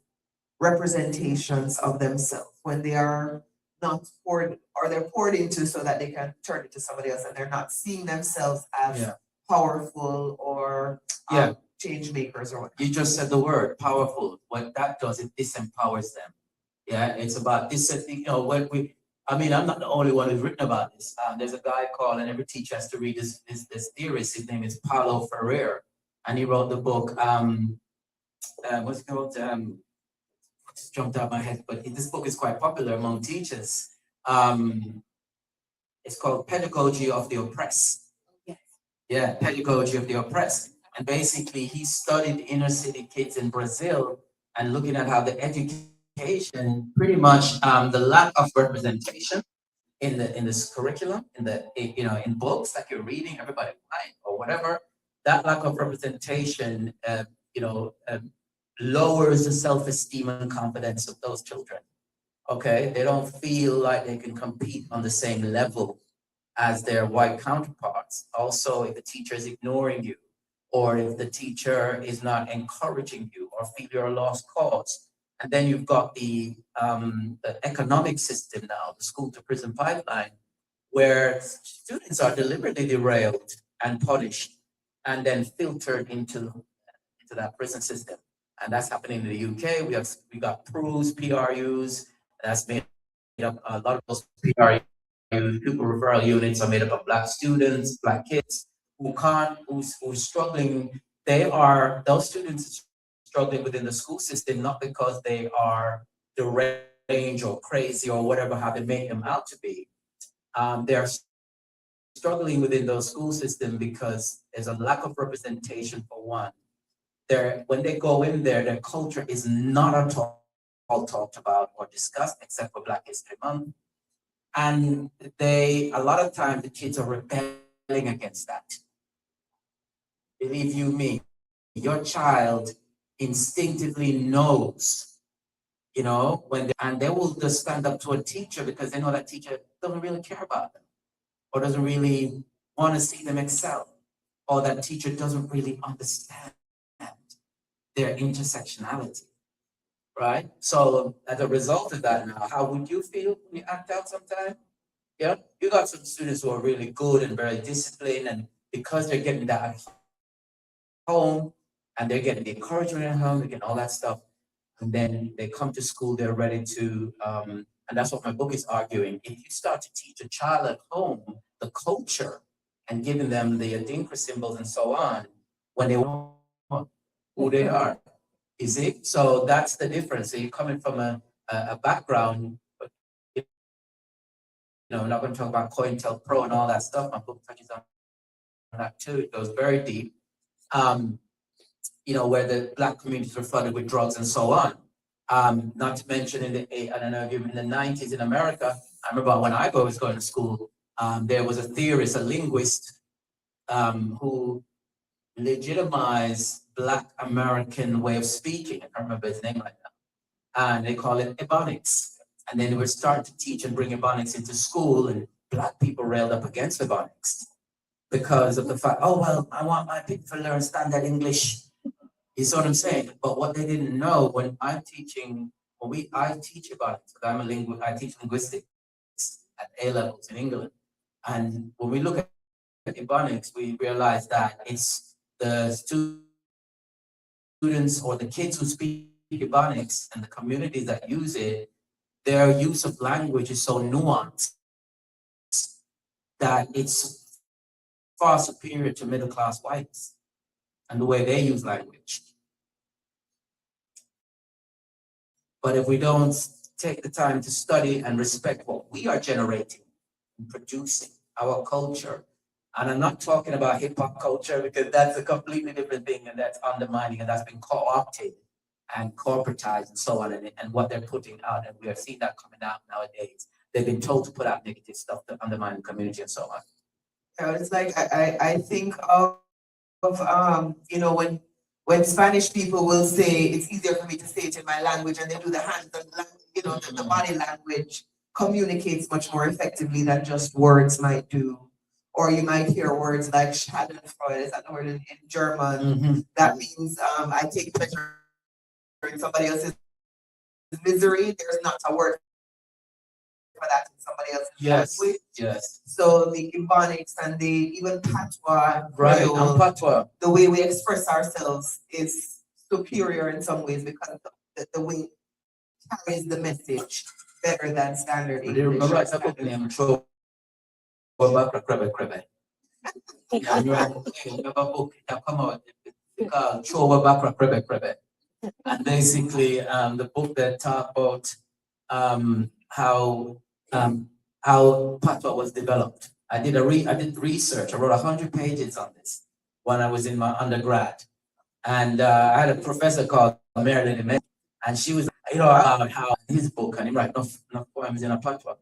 representations of themselves, when they are not poured, or they're poured into so that they can turn it to somebody else, and they're not seeing themselves as powerful or change makers or whatever? You just said the word powerful. What that does, it disempowers them. Yeah, it's about this. I'm not the only one who's written about this. There's a guy called, and every teacher has to read this theorist. His name is Paulo Freire, and he wrote the book. What's it called? Just jumped out of my head, but this book is quite popular among teachers. It's called Pedagogy of the Oppressed. Yes. Yeah, Pedagogy of the Oppressed. And basically, he studied inner city kids in Brazil and looking at how the education, pretty much the lack of representation in this curriculum, in books that you're reading, everybody buying or whatever, that lack of representation, lowers the self-esteem and confidence of those children. Okay, they don't feel like they can compete on the same level as their white counterparts. Also, if the teacher is ignoring you, or if the teacher is not encouraging you, or feel you're a lost cause. And then you've got the economic system now, the school to prison pipeline, where students are deliberately derailed and punished, and then filtered into that prison system. And that's happening in the UK. We got PRUs, that's made up, a lot of those PRUs, pupil referral units, are made up of Black students, Black kids who's struggling. Those students struggling within the school system, not because they are deranged or crazy or whatever, how they make them out to be. They're struggling within those school system because there's a lack of representation for one. When they go in there, their culture is not at all talked about or discussed, except for Black History Month. And a lot of times the kids are rebelling against that. Believe you me, your child instinctively knows, and they will just stand up to a teacher because they know that teacher doesn't really care about them, or doesn't really want to see them excel, or that teacher doesn't really understand their intersectionality, right? So as a result of that now, how would you feel when you act out sometime? Yeah, you got some students who are really good and very disciplined, and because they're getting that at home, and they're getting the encouragement at home, they're getting all that stuff, and then they come to school, they're ready to, and that's what my book is arguing. If you start to teach a child at home the culture and giving them the Adinkra symbols and so on, when they want who they are, you see? So that's the difference. So you're coming from a background, but, I'm not going to talk about COINTELPRO and all that stuff. My book touches on that too. It goes very deep. Where the Black communities were flooded with drugs and so on. Not to mention in the 90s in America, I remember when I was going to school, there was a theorist, a linguist, who legitimized Black American way of speaking. I can't remember his name right now. And they call it Ebonics. And then they would start to teach and bring Ebonics into school, and Black people railed up against Ebonics. because of the fact, oh, well, I want my people to learn standard English. You see what I'm saying? But what they didn't know when I'm teaching, I teach about it, because I teach linguistics at A levels in England. And when we look at Ebonics, we realize that it's the students or the kids who speak Ebonics and the communities that use it, their use of language is so nuanced that it's far superior to middle class whites and the way they use language. But if we don't take the time to study and respect what we are generating and producing, our culture, and I'm not talking about hip hop culture because that's a completely different thing and that's undermining and that's been co-opted and corporatized and so on, and what they're putting out, and we are seeing that coming out nowadays. They've been told to put out negative stuff to undermine the community and so on. Yeah, it's like I think of you know, when Spanish people will say it's easier for me to say it in my language, and they do the hands and you know, the body language communicates much more effectively than just words might do. Or you might hear words like Schadenfreude, is that the word in German? That means I take pleasure in somebody else's misery. There's not a word for that in somebody else's language. Yes. So the Ebonics and the even Patois, Right, and Creole, patois. the way we express ourselves is superior in some ways because the way it carries the message better than standard English. Right, I put the name Tro- Yeah, and you have a book that come out, it's called Trova Bakra Krebe Krebe. And basically, the book that talk about how patois was developed. I did research. I wrote 100 pages on this when I was in my undergrad, and I had a professor called Marilyn Emet, and she was, you know, about how his book, and he write enough poems in a patois.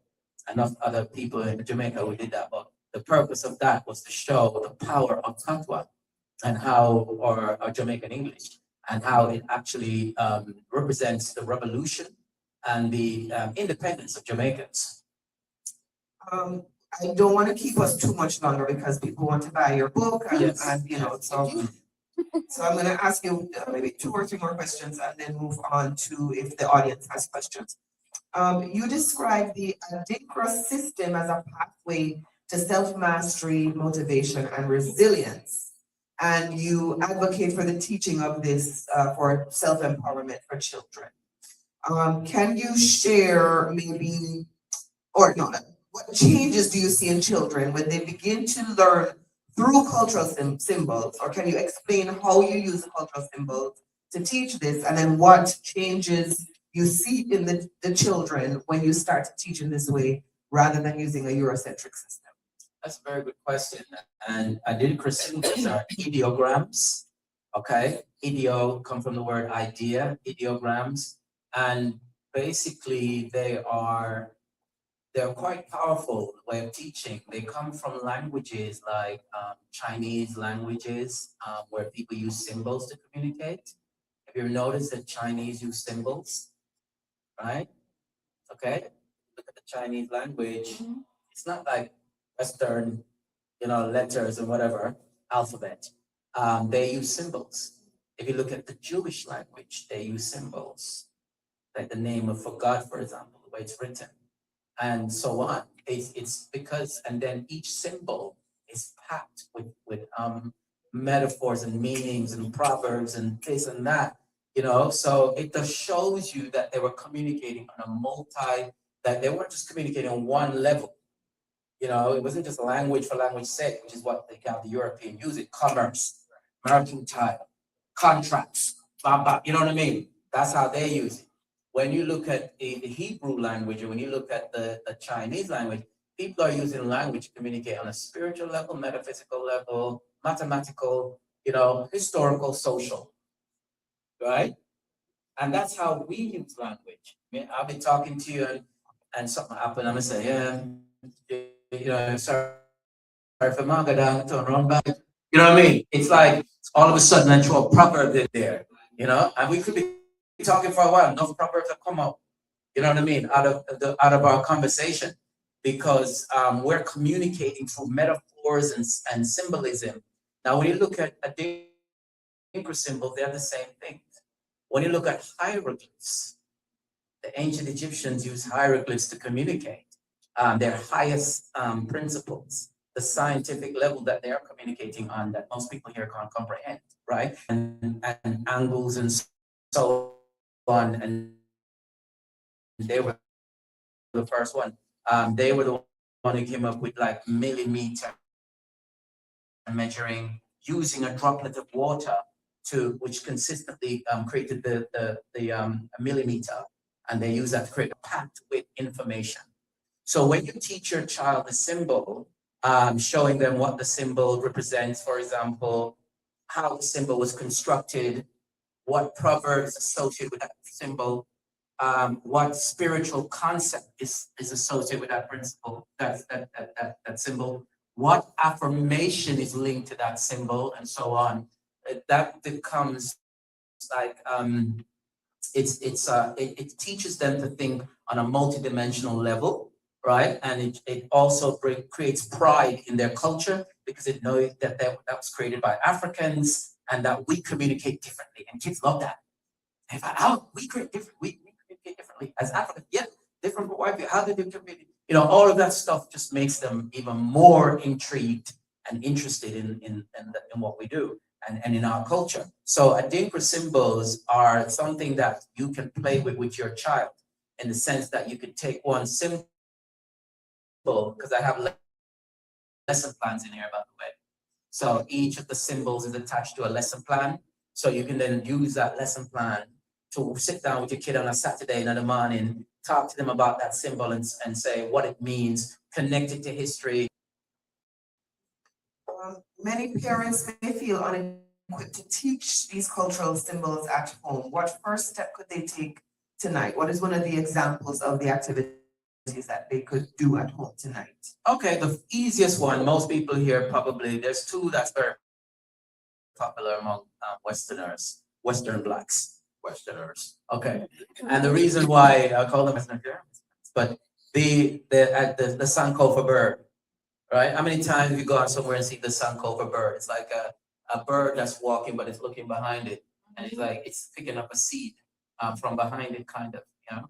Enough other people in Jamaica who did that, but the purpose of that was to show the power of patois and how, or Jamaican English, and how it actually represents the revolution and the independence of Jamaicans. I don't want to keep us too much longer because people want to buy your book and, Yes. and you know, so I'm going to ask you maybe 2 or 3 more questions and then move on to if the audience has questions. You describe the Adikra system as a pathway to self-mastery, motivation, and resilience. And you advocate for the teaching of this for self-empowerment for children. Can you share maybe, or no, what changes do you see in children when they begin to learn through cultural symbols? Or can you explain how you use the cultural symbols to teach this? And then what changes you see in the children when you start teaching this way rather than using a Eurocentric system? That's a very good question. And Adikra symbols are ideograms. Okay, ideo come from the word idea, ideograms, and basically they're quite powerful way of teaching. They come from languages like Chinese languages, where people use symbols to communicate. Have you ever noticed that Chinese use symbols? Right? Okay. Look at the Chinese language. It's not like Western, you know, letters and whatever, alphabet. They use symbols. If you look at the Jewish language, they use symbols, like the name of for God, for example, the way it's written, and so on. It's because, and then each symbol is packed with metaphors and meanings and proverbs and this and that, you know. So it just shows you that they were communicating on a that they weren't just communicating on one level. You know, it wasn't just language for language sake, which is what they have the European use it, commerce, mercantile, contracts, blah, blah, you know what I mean? That's how they use it. When you look at the Hebrew language, or when you look at the Chinese language, people are using language to communicate on a spiritual level, metaphysical level, mathematical, you know, historical, social, right? And that's how we use language. I mean, I'll be talking to you and something happened, I'm gonna say, yeah, you know, sorry for Magadan, turn around back. You know what I mean? It's like all of a sudden I throw a proverb in there, you know, and we could be talking for a while, enough proverbs have come out, you know what I mean, out of our conversation, because we're communicating through metaphors metaphors and symbolism. Now, when you look at Adinkra symbol, they're the same thing. When you look at hieroglyphs, the ancient Egyptians used hieroglyphs to communicate their highest principles, the scientific level that they are communicating on that most people here can't comprehend, right? And angles and so on. And they were the first one. They were the one who came up with like millimeter measuring using a droplet of water which consistently created a millimeter, and they use that to create a path with information. So when you teach your child a symbol, showing them what the symbol represents, for example, how the symbol was constructed, what proverbs associated with that symbol, what spiritual concept is associated with that principle, that symbol, what affirmation is linked to that symbol, and so on. That becomes like it teaches them to think on a multidimensional level, right? And it also creates pride in their culture because it knows that was created by Africans and that we communicate differently, and kids love that. They find out we create different, we communicate differently as Africans. Yeah, different from white people. How do they communicate? You know, all of that stuff just makes them even more intrigued and interested in what we do and in our culture. So Adinkra symbols are something that you can play with your child in the sense that you could take one symbol, because I have lesson plans in here, by the way. So each of the symbols is attached to a lesson plan. So you can then use that lesson plan to sit down with your kid on a Saturday in the morning, talk to them about that symbol and say what it means, connect it to history. Many parents may feel unequipped to teach these cultural symbols at home. What first step could they take tonight? What is one of the examples of the activities that they could do at home tonight? Okay, the easiest one, most people here probably, there's two that's very popular among Westerners, Western blacks, Westerners. Okay, and the reason why I call them Western Germans, but the Sankofa bird, right? How many times have you gone somewhere and see the Sankofa bird? It's like a bird that's walking, but it's looking behind it, and it's like it's picking up a seed from behind it, kind of, you know.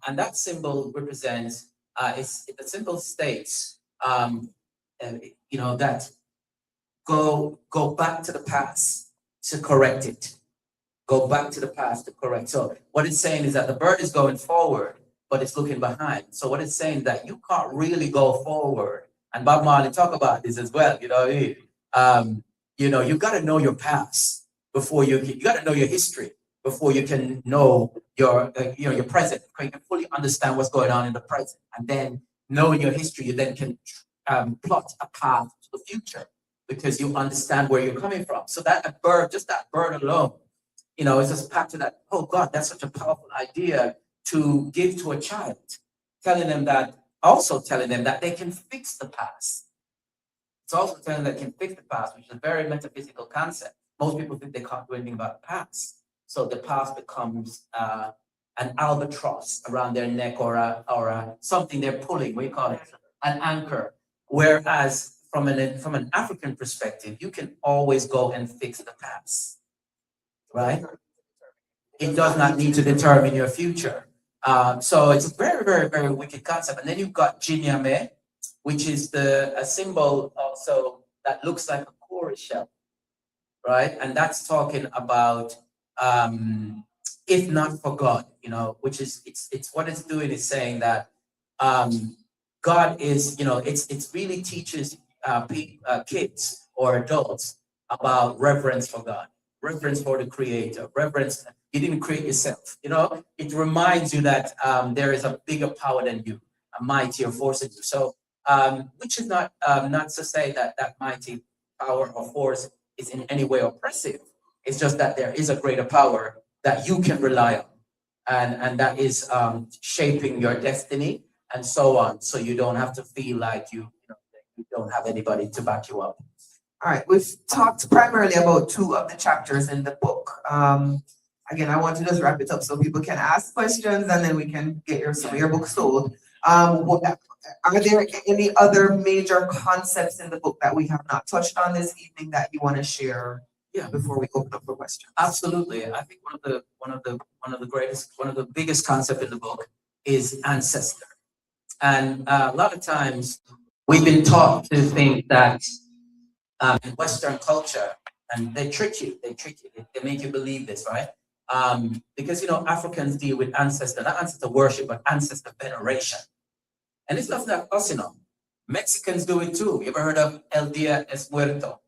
And that symbol represents. The symbol states, you know, that go back to the past to correct it. Go back to the past to correct. So what it's saying is that the bird is going forward, but it's looking behind. So what it's saying that you can't really go forward. And Bob Marley talk about this as well. You know, you got to know your past before you got to know your history before you can know your present. You can fully understand what's going on in the present, and then knowing your history, you then can plot a path to the future because you understand where you're coming from. So that bird, just that bird alone, you know, it's just back to that. Oh God, that's such a powerful idea to give to a child, telling them that they can fix the past. It's also telling them they can fix the past, which is a very metaphysical concept. Most people think they can't do anything about the past. So the past becomes an albatross around their neck or something they're pulling. We call it an anchor. Whereas from an African perspective, you can always go and fix the past, right? It does not need to determine your future. So it's a very, very, very wicked concept. And then you've got Jinyame, which is a symbol also that looks like a cowrie shell, right? And that's talking about if not for God, you know, which is it's what it's doing is saying that God is, you know, it's really teaches kids or adults about reverence for God, reverence for the Creator, reverence. You didn't create yourself, you know. It reminds you that there is a bigger power than you, a mightier force in you. So, which is not to say that mighty power or force is in any way oppressive. It's just that there is a greater power that you can rely on, and that is shaping your destiny and so on. So you don't have to feel like you don't have anybody to back you up. All right, we've talked primarily about two of the chapters in the book. Again, I want to just wrap it up so people can ask questions and then we can get some of your books sold. Are there any other major concepts in the book that we have not touched on this evening that you want to share? Yeah. Before we open up for questions. Absolutely. I think one of the biggest concept in the book is ancestor. And a lot of times we've been taught to think that in Western culture, and they trick you, they make you believe this, right? Because Africans deal with ancestor, not ancestor worship, but ancestor veneration. And it's not that us, Mexicans do it too. You ever heard of El Dia es Muerto?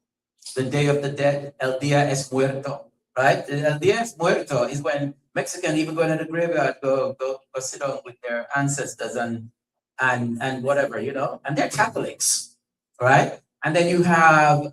The Day of the Dead, El Dia es Muerto, right? El Dia es Muerto is when Mexicans even go into the graveyard, go sit down with their ancestors and whatever, and they're Catholics, right? And then you have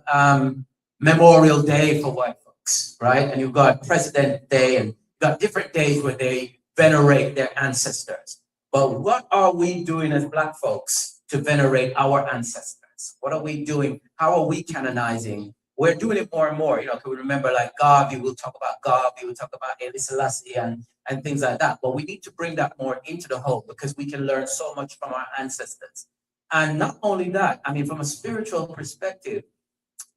Memorial Day for white folks, right? And you've got President Day, and you've got different days where they venerate their ancestors. But what are we doing as Black folks to venerate our ancestors? What are we doing? How are we canonizing? We're doing it more and more. Can we remember like Garvey, we'll talk about Garvey, we'll talk about Haile Selassie and things like that. But we need to bring that more into the whole because we can learn so much from our ancestors. And not only that, from a spiritual perspective,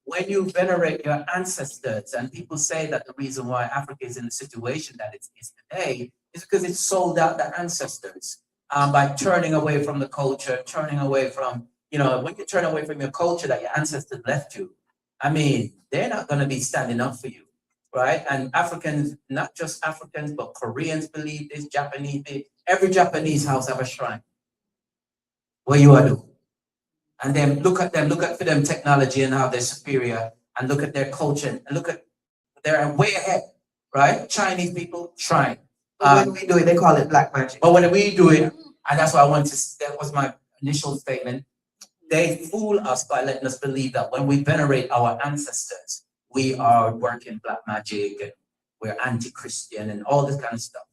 when you venerate your ancestors, and people say that the reason why Africa is in the situation that it is today is because it sold out the ancestors by turning away from the culture, turning away from, when you turn away from your culture that your ancestors left you, they're not going to be standing up for you, right? And Africans, not just Africans, but Koreans believe this, Japanese, every Japanese house have a shrine. Where you are doing. And then look at for them technology and how they're superior, and look at their culture, and they're way ahead, right? Chinese people, shrine. When we do it, they call it black magic. But when we do it, and that's why that was my initial statement, they fool us by letting us believe that when we venerate our ancestors, we are working black magic and we're anti-Christian and all this kind of stuff.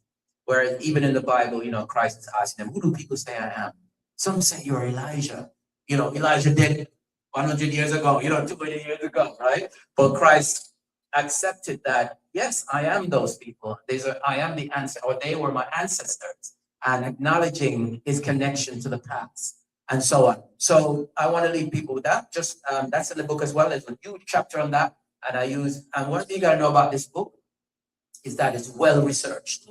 Whereas even in the Bible, Christ is asking them, who do people say I am? Some say you're Elijah. Elijah did 100 years ago, 200 years ago, right? But Christ accepted that, yes, I am those people. I am the ancestor, or they were my ancestors, and acknowledging his connection to the past and so on. So I want to leave people with that. Just that's in the book as well. There's a huge chapter on that. And one thing you gotta know about this book is that it's well researched.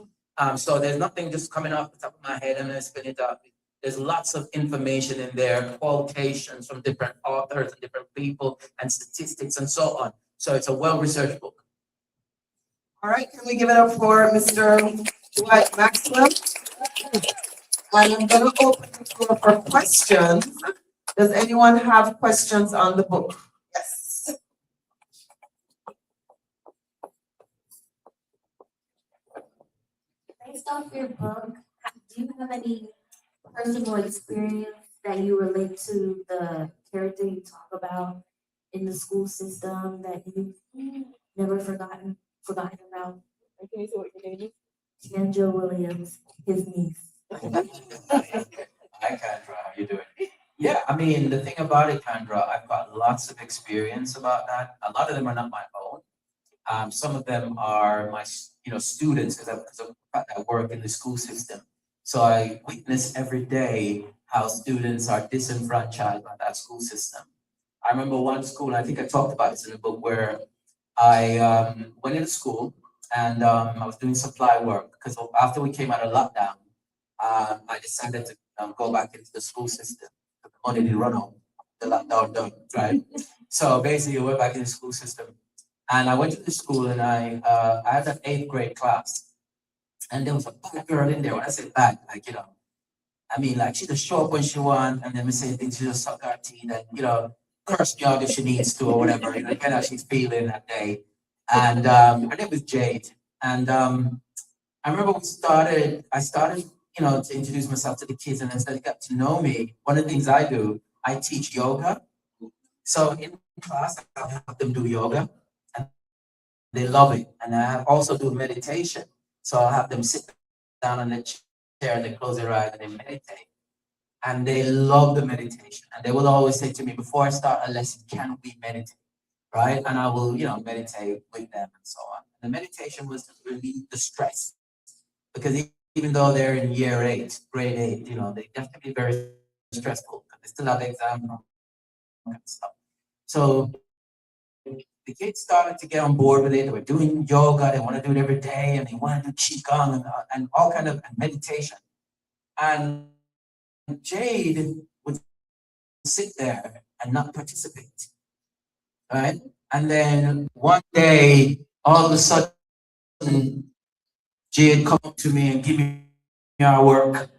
So there's nothing just coming off the top of my head and then spin it up. There's lots of information in there, quotations from different authors and different people and statistics and so on. So it's a well-researched book. All right, can we give it up for Mr. Dwight Maxwell? And I'm going to open the floor for questions. Does anyone have questions on the book? Yes. Based off your book, do you have any personal experience that you relate to the character you talk about in the school system that you've never forgotten about? Can you say what your name is? Kendra Williams, his niece. Hi, Kendra. How you doing? Yeah, the thing about it, Kendra, I've got lots of experience about that. A lot of them are not my own. Some of them are my, students because I work in the school system. So I witness every day how students are disenfranchised by that school system. I remember one school, and I think I talked about this in the book, where I went into school and I was doing supply work because after we came out of lockdown, I decided to go back into the school system. The money didn't run out, the lockdown done, right? So basically, I went back in the school system, and I went to the school, and I had an 8th grade class. And there was a bad girl in there. When I say bad, she just show up when she wants, and then we say things, she just suck her teeth and, curse me out if she needs to or whatever, kind of she's feeling that day. And her name was Jade. And I remember I started, to introduce myself to the kids, and as they got to know me, one of the things I do, I teach yoga. So in class, I have them do yoga, and they love it. And I also do meditation. So I'll have them sit down on the chair and they close their eyes and they meditate. And they love the meditation. And they will always say to me, before I start a lesson, can we meditate? Right? And I will, meditate with them and so on. And the meditation was to relieve the stress. Because even though they're in year 8, grade 8, they have to be very stressful because they still have exams and stuff. So the kids started to get on board with it. They were doing yoga. They want to do it every day, and they want to do qigong and all kind of meditation. And Jade would sit there and not participate, right? And then one day, all of a sudden, Jade come up to me and give me our work.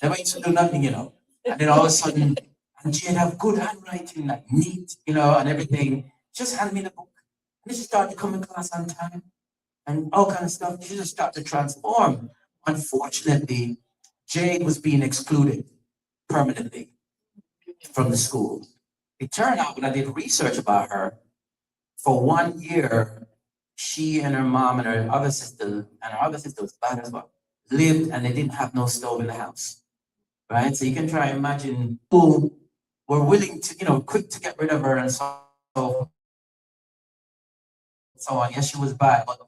Never used to do nothing. And then all of a sudden, and Jade have good handwriting, like neat, and everything. Just hand me the book. And she started to come in class on time and all kind of stuff. She just started to transform. Unfortunately, Jade was being excluded permanently from the school. It turned out when I did research about her, for 1 year, she and her mom and her other sister, was bad as well, lived and they didn't have no stove in the house. Right? So you can try and imagine who were willing to, quick to get rid of her and so on. Yes, she was bad, but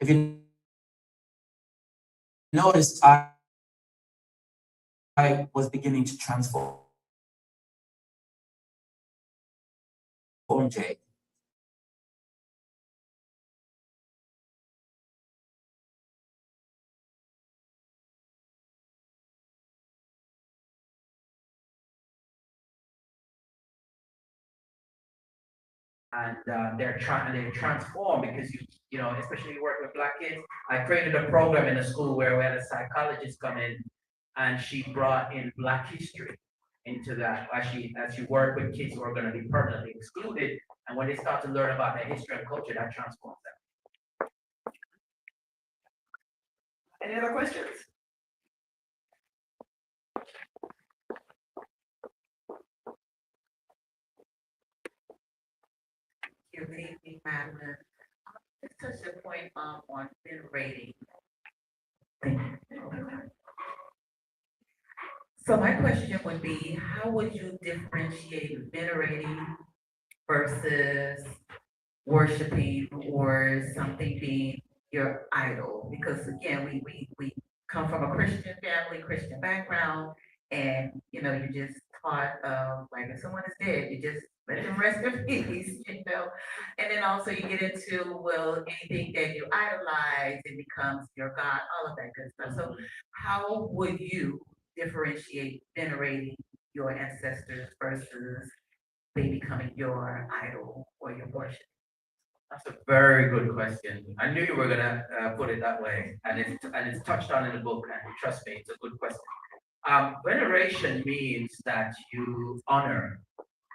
if you notice, I was beginning to transform Jay. And they transform because especially you work with black kids. I created a program in a school where we had a psychologist come in, and she brought in Black history into that as she work with kids who are going to be permanently excluded, and when they start to learn about their history and culture, that transforms them. Any other questions? Good evening, Madeline. Just touch a point on venerating. So my question would be, how would you differentiate venerating versus worshiping or something being your idol? Because again, we come from a Christian family, Christian background, and you just taught like if someone is dead, you just let them rest in peace. And then also you get into well anything that you idolize, it becomes your God, all of that good stuff. So how would you differentiate venerating your ancestors versus they becoming your idol or your worship? That's a very good question. I knew you were gonna put it that way, and it's touched on in the book. And trust me, it's a good question. Veneration means that you honor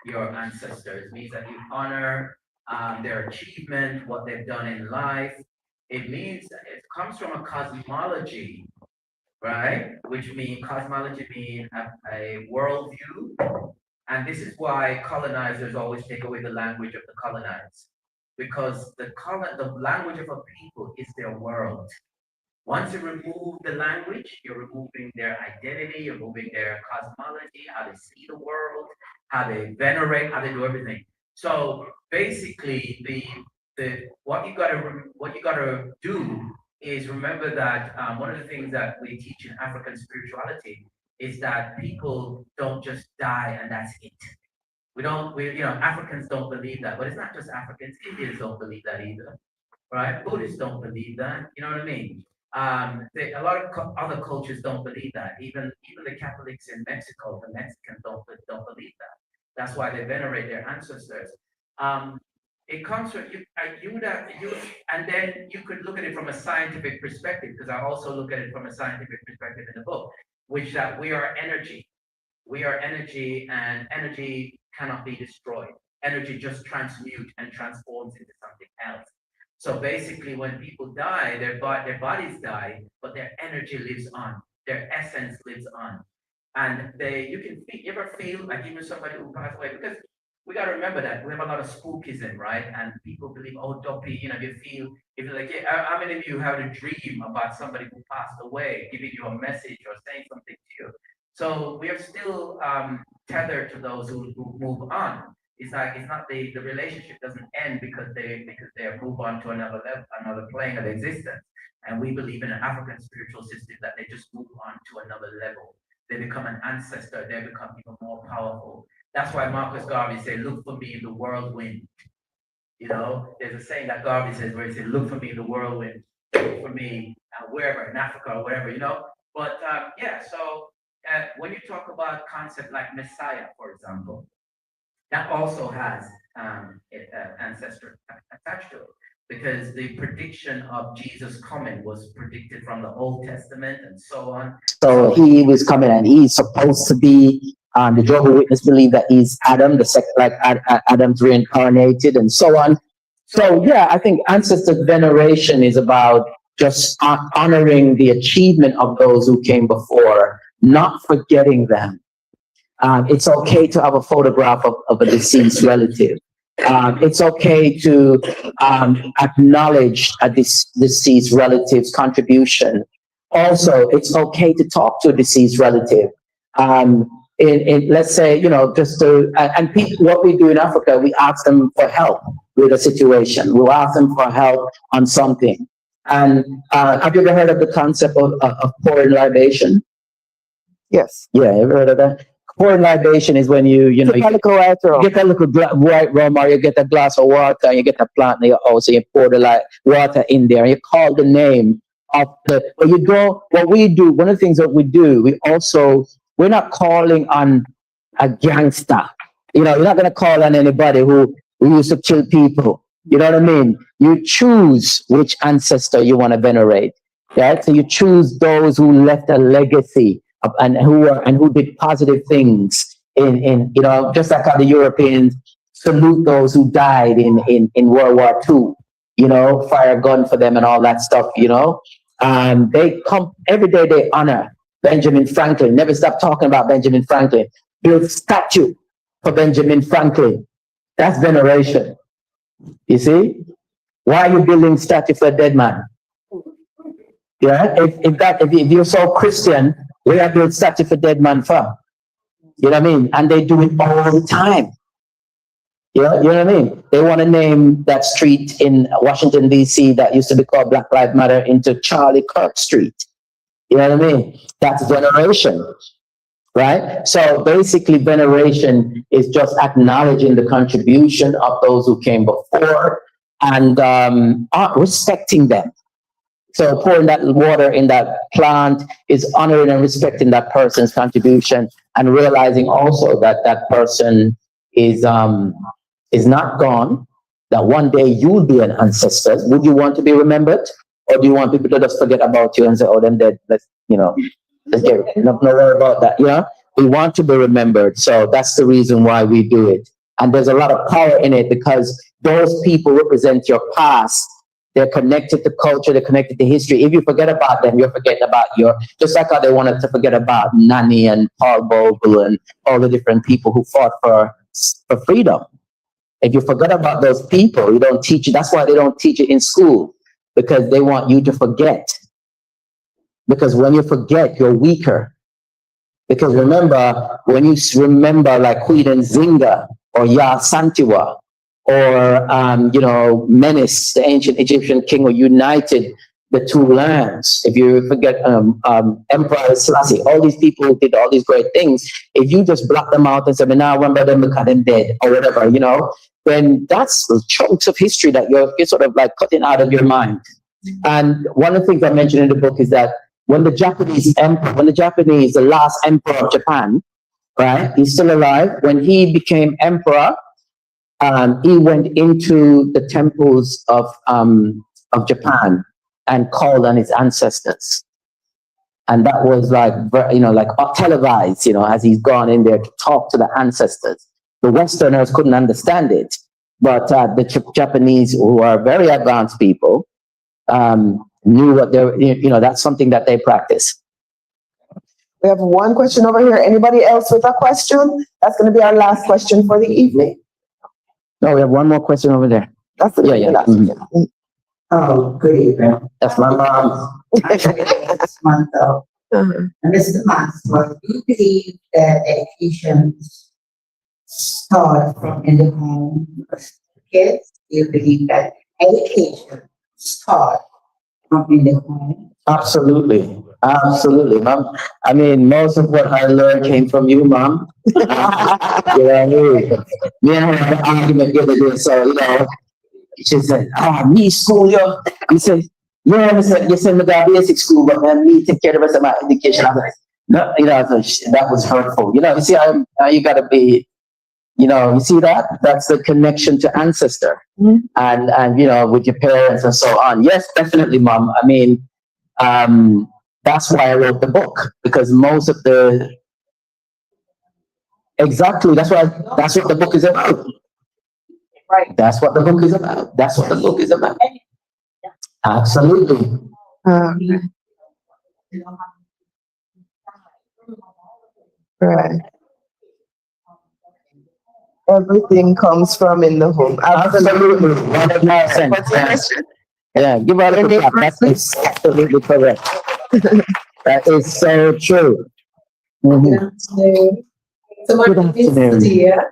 your ancestors. Means that you honor their achievement, what they've done in life. It means that it comes from a cosmology, right? Which means cosmology means a worldview, and this is why colonizers always take away the language of the colonized, because the language of a people is their world. Once you remove the language, you're removing their identity, you're removing their cosmology, how they see the world, how they venerate, how they do everything. So basically, the what you gotta do is remember that one of the things that we teach in African spirituality is that people don't just die and that's it. Africans don't believe that, but it's not just Africans. Indians don't believe that either, right? Buddhists don't believe that. You know what I mean? A lot of other cultures don't believe that. Even the Catholics in Mexico, the Mexicans don't believe that. That's why they venerate their ancestors. It comes from and then you could look at it from a scientific perspective, because I also look at it from a scientific perspective in the book, which that we are energy. We are energy, and energy cannot be destroyed. Energy just transmutes and transforms into something else. So basically, when people die, their bodies die, but their energy lives on. Their essence lives on, and you ever feel like even somebody who passed away, because we got to remember that we have a lot of spookism, right? And people believe, oh, dopey, if you're like, yeah, how many of you have a dream about somebody who passed away, giving you a message or saying something to you? So we are still tethered to those who move on. it's like, it's not the relationship doesn't end because they move on to another level, another plane of existence. And we believe in an African spiritual system that they just move on to another level. They become an ancestor, they become even more powerful. That's why Marcus Garvey said, look for me in the whirlwind. You know, there's a saying that Garvey says where he said, look for me in the whirlwind, look for me wherever, in Africa or whatever, you know. But yeah, so when you talk about concept like Messiah, for example, that also has ancestor attached to it, because the prediction of Jesus coming was predicted from the Old Testament and so on. So he was coming, and he's supposed to be. The Jehovah's Witness believe that he's Adam, Adam's reincarnated, and so on. So yeah, I think ancestor veneration is about just honoring the achievement of those who came before, not forgetting them. It's okay to have a photograph of a deceased relative. It's okay to acknowledge a deceased relative's contribution. Also, it's okay to talk to a deceased relative. Let's say, you know, just to, and people, what we do in Africa, we ask them for help with a situation. We'll ask them for help on something. And have you ever heard of the concept of pouring libation? Yes. Yeah, ever heard of that? Pouring libation is when you get a little white rum, or you get a glass of water and you get a plant in your house and you pour the water in there and you call the name of the, but you don't, what we do, one of the things that we do, we're not calling on a gangster. You know, you're not going to call on anybody who used to kill people. You know what I mean? You choose which ancestor you want to venerate. Right? So you choose those who left a legacy and who did positive things in you know, just like how the Europeans salute those who died in World War II, you know, fire a gun for them and all that stuff, you know. They come every day, they honor Benjamin Franklin. Never stop talking about Benjamin Franklin. Build statue for Benjamin Franklin. That's veneration. You see? Why are you building statue for a dead man? Yeah, if you're so Christian, we have built statue for dead man for. You know what I mean? And they do it all the time. You know what I mean? They want to name that street in Washington, D.C. that used to be called Black Lives Matter into Charlie Kirk Street. You know what I mean? That's veneration, right? So basically, veneration is just acknowledging the contribution of those who came before and respecting them. So pouring that water in that plant is honoring and respecting that person's contribution, and realizing also that that person is not gone, that one day you'll be an ancestor. Would you want to be remembered? Or do you want people to just forget about you and say, oh, them dead, let's get no worry about that, you know? We want to be remembered. So that's the reason why we do it. And there's a lot of power in it, because those people represent your past. They're connected to culture, they're connected to history. If you forget about them, you're forgetting about just like how they wanted to forget about Nani and Paul Bogle and all the different people who fought for freedom. If you forget about those people, you don't teach it. That's why they don't teach it in school, because they want you to forget. Because when you forget, you're weaker. Because remember, when you remember like Queen Nzinga or Ya Santiwa, or Menes, the ancient Egyptian king who united the two lands. If you forget Emperor Selassie, all these people who did all these great things, if you just block them out and say, now remember them because them dead or whatever, then that's chunks of history that you're sort of like cutting out of your mind. And one of the things I mentioned in the book is that when the last emperor of Japan, right, he's still alive, when he became emperor, he went into the temples of Japan and called on his ancestors, and that was like televised, as he's gone in there to talk to the ancestors. The Westerners couldn't understand it, but the Japanese, who are very advanced people, knew what they, that's something that they practice. We have one question over here. Anybody else with a question? That's going to be our last question for the evening. No, we have one more question over there. That's the last one. Oh, good evening. That's my mom. This month, and Mr. Maxwell, do you believe that education start from in the home. Kids, you believe that education start from in the home. Absolutely. Absolutely, mom. I mean, most of what I learned came from you, mom. You know what I mean? Me and her had an argument the other day, so, she said, me school, yo. You said, yeah, you said, me got basic school, but man, me take care of the rest of my education. I was like, no, so that was hurtful. You see how you gotta be, you see that? That's the connection to ancestor and with your parents and so on. Yes, definitely, mom. I mean, that's why I wrote the book, because most of exactly, that's what the book is about. Right. That's what the book is about. That's what the book is about. Absolutely. Right. Everything comes from in the home. Absolutely. 100%. Yeah, give out a clap. That is absolutely correct. That is so true. Good afternoon. So my Good name is afternoon. Dia.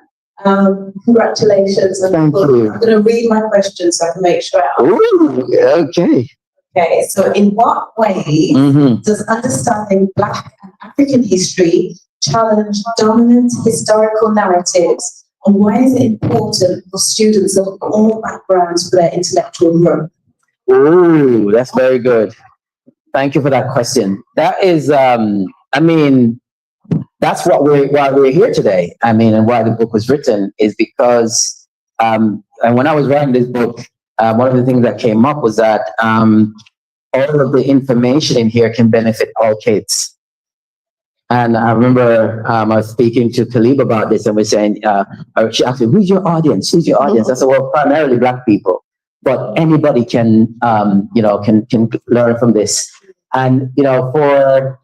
Congratulations. And Thank you. I'm going to read my questions so I can make sure. Ooh, okay. Okay. So in what way Mm-hmm. does understanding Black and African history challenge dominant historical narratives? And why is it important for students of all backgrounds for their intellectual growth? Ooh, that's very good. Thank you for that question. That is, I mean, that's why we're here today. I mean, and why the book was written is because, and when I was writing this book, one of the things that came up was that all of the information in here can benefit all kids. And I remember I was speaking to Talib about this, and we're saying, she asked me, "Who's your audience? Who's your audience?" I said, "Well, primarily Black people, but anybody can learn from this." And for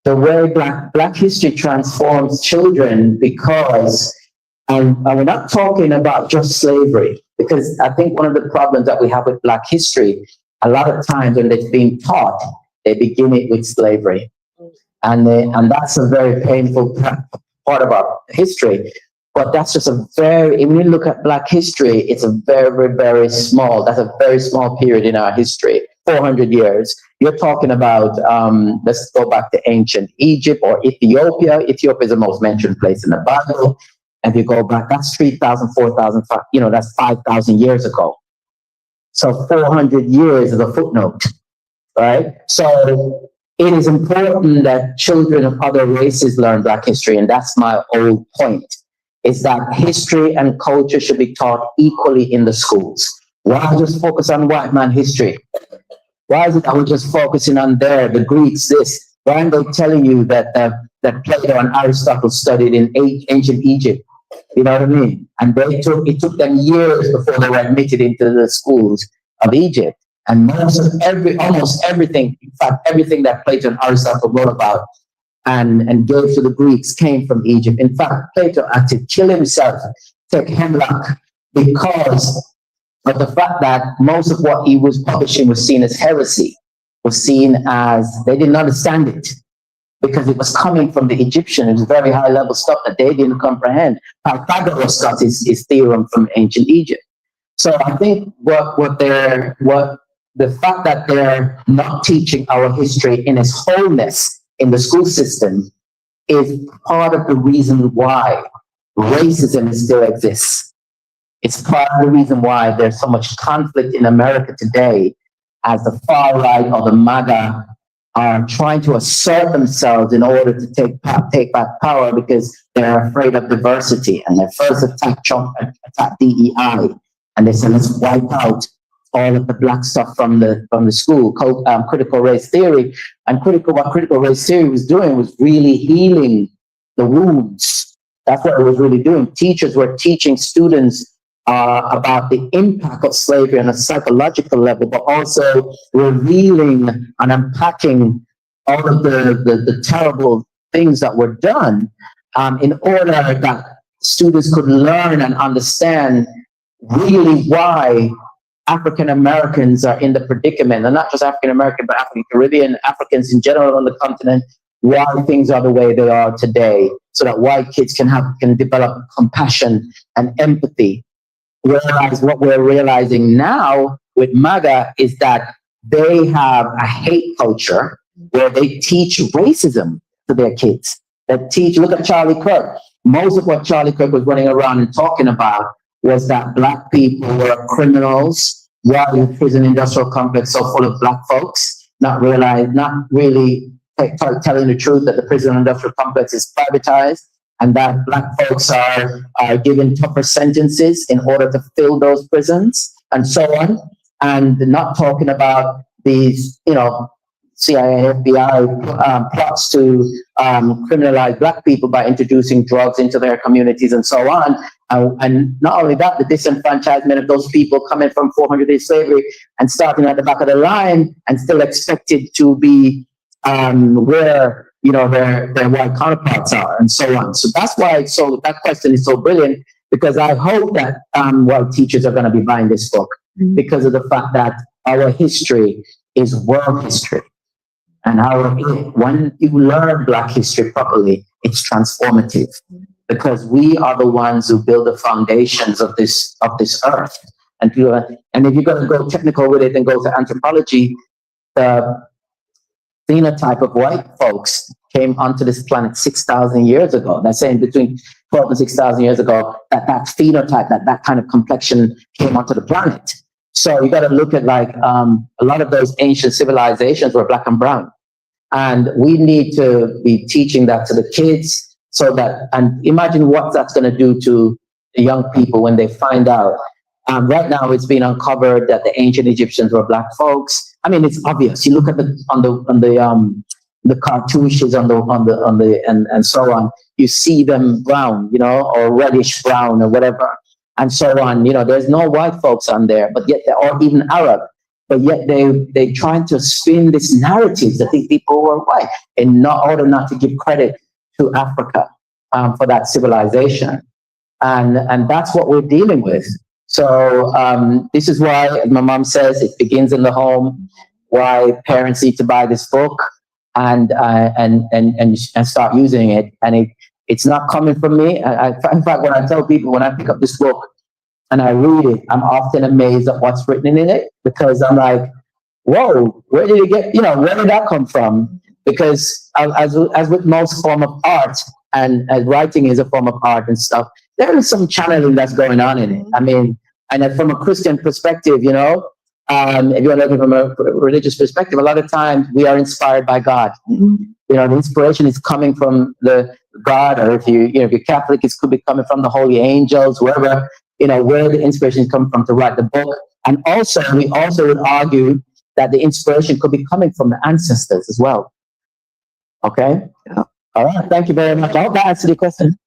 the way Black history transforms children, because, and we're not talking about just slavery, because I think one of the problems that we have with Black history, a lot of times when it's being taught, they begin it with slavery. And that's a very painful part of our history. But that's just when you look at Black history, it's a very, very small, that's a very small period in our history, 400 years. You're talking about, let's go back to ancient Egypt or Ethiopia. Ethiopia is the most mentioned place in the Bible. And if you go back, that's 3,000, 4,000, that's 5,000 years ago. So 400 years is a footnote, right? So it is important that children of other races learn Black history. And that's my whole point, is that history and culture should be taught equally in the schools. Why just focus on white man history? Why is it that we're just focusing on the Greeks, this? Why aren't they telling you that Plato and Aristotle studied in ancient Egypt? You know what I mean? And it took them years before they were admitted into the schools of Egypt. And almost everything, in fact, everything that Plato and Aristotle wrote about and gave to the Greeks came from Egypt. In fact, Plato had to kill himself, take hemlock, because of the fact that most of what he was publishing was seen as heresy, was seen as, they didn't understand it, because it was coming from the Egyptian. It was very high level stuff that they didn't comprehend. Pythagoras got his theorem from ancient Egypt. So I think the fact that they're not teaching our history in its wholeness in the school system is part of the reason why racism still exists. It's part of the reason why there's so much conflict in America today, as the far right or the MAGA are trying to assert themselves in order to take back power, because they're afraid of diversity. And they first attack Trump, attack DEI, and they said, let's wipe out all of the Black stuff from the school, critical race theory. And what critical race theory was doing was really healing the wounds. That's what it was really doing. Teachers were teaching students about the impact of slavery on a psychological level, but also revealing and unpacking all of the terrible things that were done in order that students could learn and understand really why African Americans are in the predicament, and not just African American, but African Caribbean, Africans in general on the continent, why things are the way they are today. so that white kids can develop compassion and empathy. Whereas what we're realizing now with MAGA is that they have a hate culture where they teach racism to their kids. Look at Charlie Kirk. Most of what Charlie Kirk was running around and talking about was that black people were criminals, while the prison industrial complex so full of black folks, not really telling the truth that the prison industrial complex is privatized and that black folks are given tougher sentences in order to fill those prisons and so on, and not talking about these, CIA, FBI plots to criminalize black people by introducing drugs into their communities and so on. And not only that, the disenfranchisement of those people coming from 400 years slavery and starting at the back of the line and still expected to be where their white counterparts are and so on. So that's why that question is so brilliant, because I hope that white teachers are going to be buying this book because of the fact that our history is world history. And when you learn Black history properly, it's transformative, because we are the ones who build the foundations of this earth. And if you're going to go technical with it and go to anthropology, the phenotype of white folks came onto this planet 6,000 years ago. They're saying between 12 and 6,000 years ago that phenotype, that kind of complexion came onto the planet. So you got to look at a lot of those ancient civilizations were black and brown. And we need to be teaching that to the kids and imagine what that's going to do to the young people when they find out. Right now it's been uncovered that the ancient Egyptians were black folks. I mean, it's obvious. You look at the cartouches and so on, you see them brown, or reddish brown or whatever. And so on, there's no white folks on there, but yet or even Arab, but yet they trying to spin this narrative that these people were white in order not to give credit to Africa for that civilization, and that's what we're dealing with. So this is why, as my mom says, it begins in the home. Why parents need to buy this book and start using it, and it's not coming from me. In fact, when I tell people, when I pick up this book and I read it, I'm often amazed at what's written in it, because I'm like, whoa, where did it get, where did that come from? Because as with most form of art, and as writing is a form of art and stuff, there is some channeling that's going on in it. I mean, and from a Christian perspective, if you're looking from a religious perspective, a lot of times we are inspired by God. The inspiration is coming from the God, or if you're Catholic, it could be coming from the holy angels, wherever, where the inspiration is coming from to write the book. And also, we also would argue that the inspiration could be coming from the ancestors as well. Okay? Yeah. All right. Thank you very much. I hope that answered your question.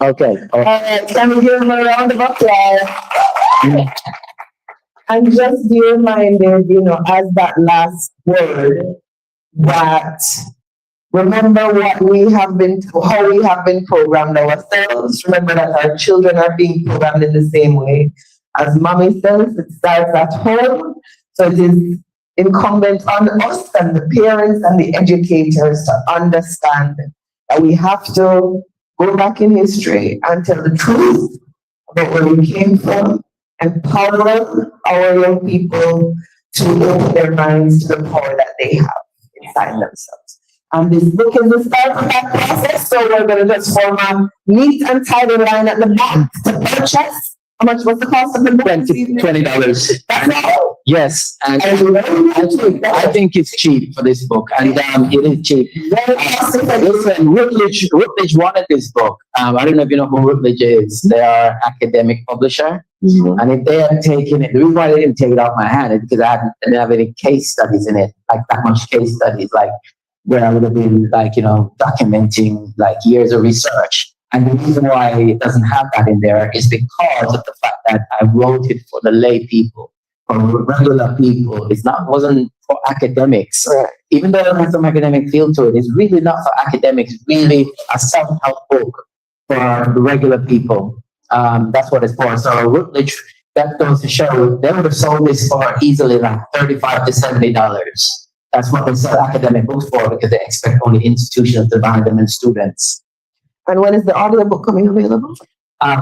Okay. All right. Can we give him a round of applause? And just be reminded, as that last word, that remember how we have been programmed ourselves. Remember that our children are being programmed in the same way. As mommy says, it starts at home. So it is incumbent on us and the parents and the educators to understand that we have to go back in history and tell the truth about where we came from, empower our young people to open their minds to the power that they have inside themselves. And this book is the start of that process, so we're going to just form a neat and tidy line at the back to purchase. How much was the cost of the book? $20. That's all. Yes, and I think it's cheap for this book, and it is cheap. Listen, Routledge wanted this book. I don't know if you know who Routledge is. They are academic publisher, and if they had taken it, the reason why they didn't take it off my hand is because I didn't have any case studies in it, like that much case studies, like where I would have been documenting years of research. And the reason why it doesn't have that in there is because of the fact that I wrote it for the lay people, for regular people. Wasn't for academics. Right. Even though it has some academic feel to it, it's really not for academics. It's really a self-help book for the regular people. That's what it's for. So Routledge, that goes to show they would have sold this for easily $35 to $70. That's what they sell academic books for, because they expect only institutions to buy them and students. And when is the audiobook coming available?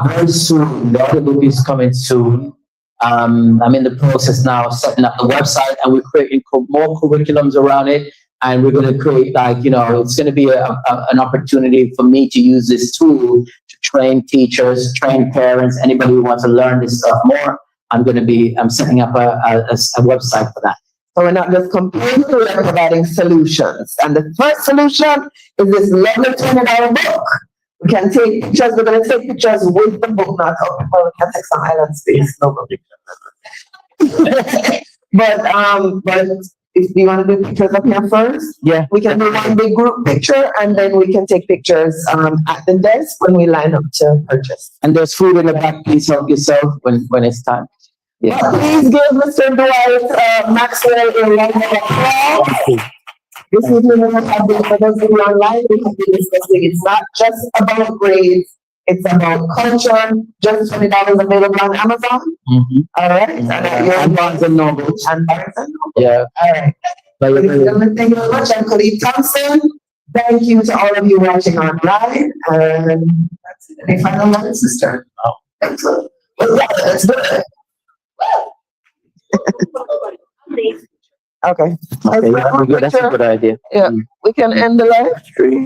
Very soon. The audiobook is coming soon. I'm in the process now of setting up the website, and we're creating more curriculums around it. And we're going to create, like, it's going to be an opportunity for me to use this tool to train teachers, train parents, anybody who wants to learn this stuff more. I'm setting up a website for that. So we're not just complaining, we're providing solutions. And the first solution is this lovely $20 book. We can take pictures, we're gonna take pictures with the book, not out. Well, we can take some island space, no problem. But if you wanna do pictures up here first, Yeah. we can do one big group picture, and then we can take pictures at the desk when we line up to purchase. And there's food in the back. Please help yourself when it's time. Yeah. Please give Mr. Dwight Maxwell a round of applause. This evening, we have been, for those of you online, we have been discussing, it's not just about grades, it's about culture, just $20 available on Amazon. Mm-hmm. All right. And Barnes and Nobles. And Barnes and Noble. Yeah. All right. Thank you very much. I'm Khalid Thompson. Thank you to all of you watching online. And that's it. Any final words, sister? Oh. Excellent. Well, yeah, that's good. Okay. Okay, that's a good idea. Yeah, we can end the live stream.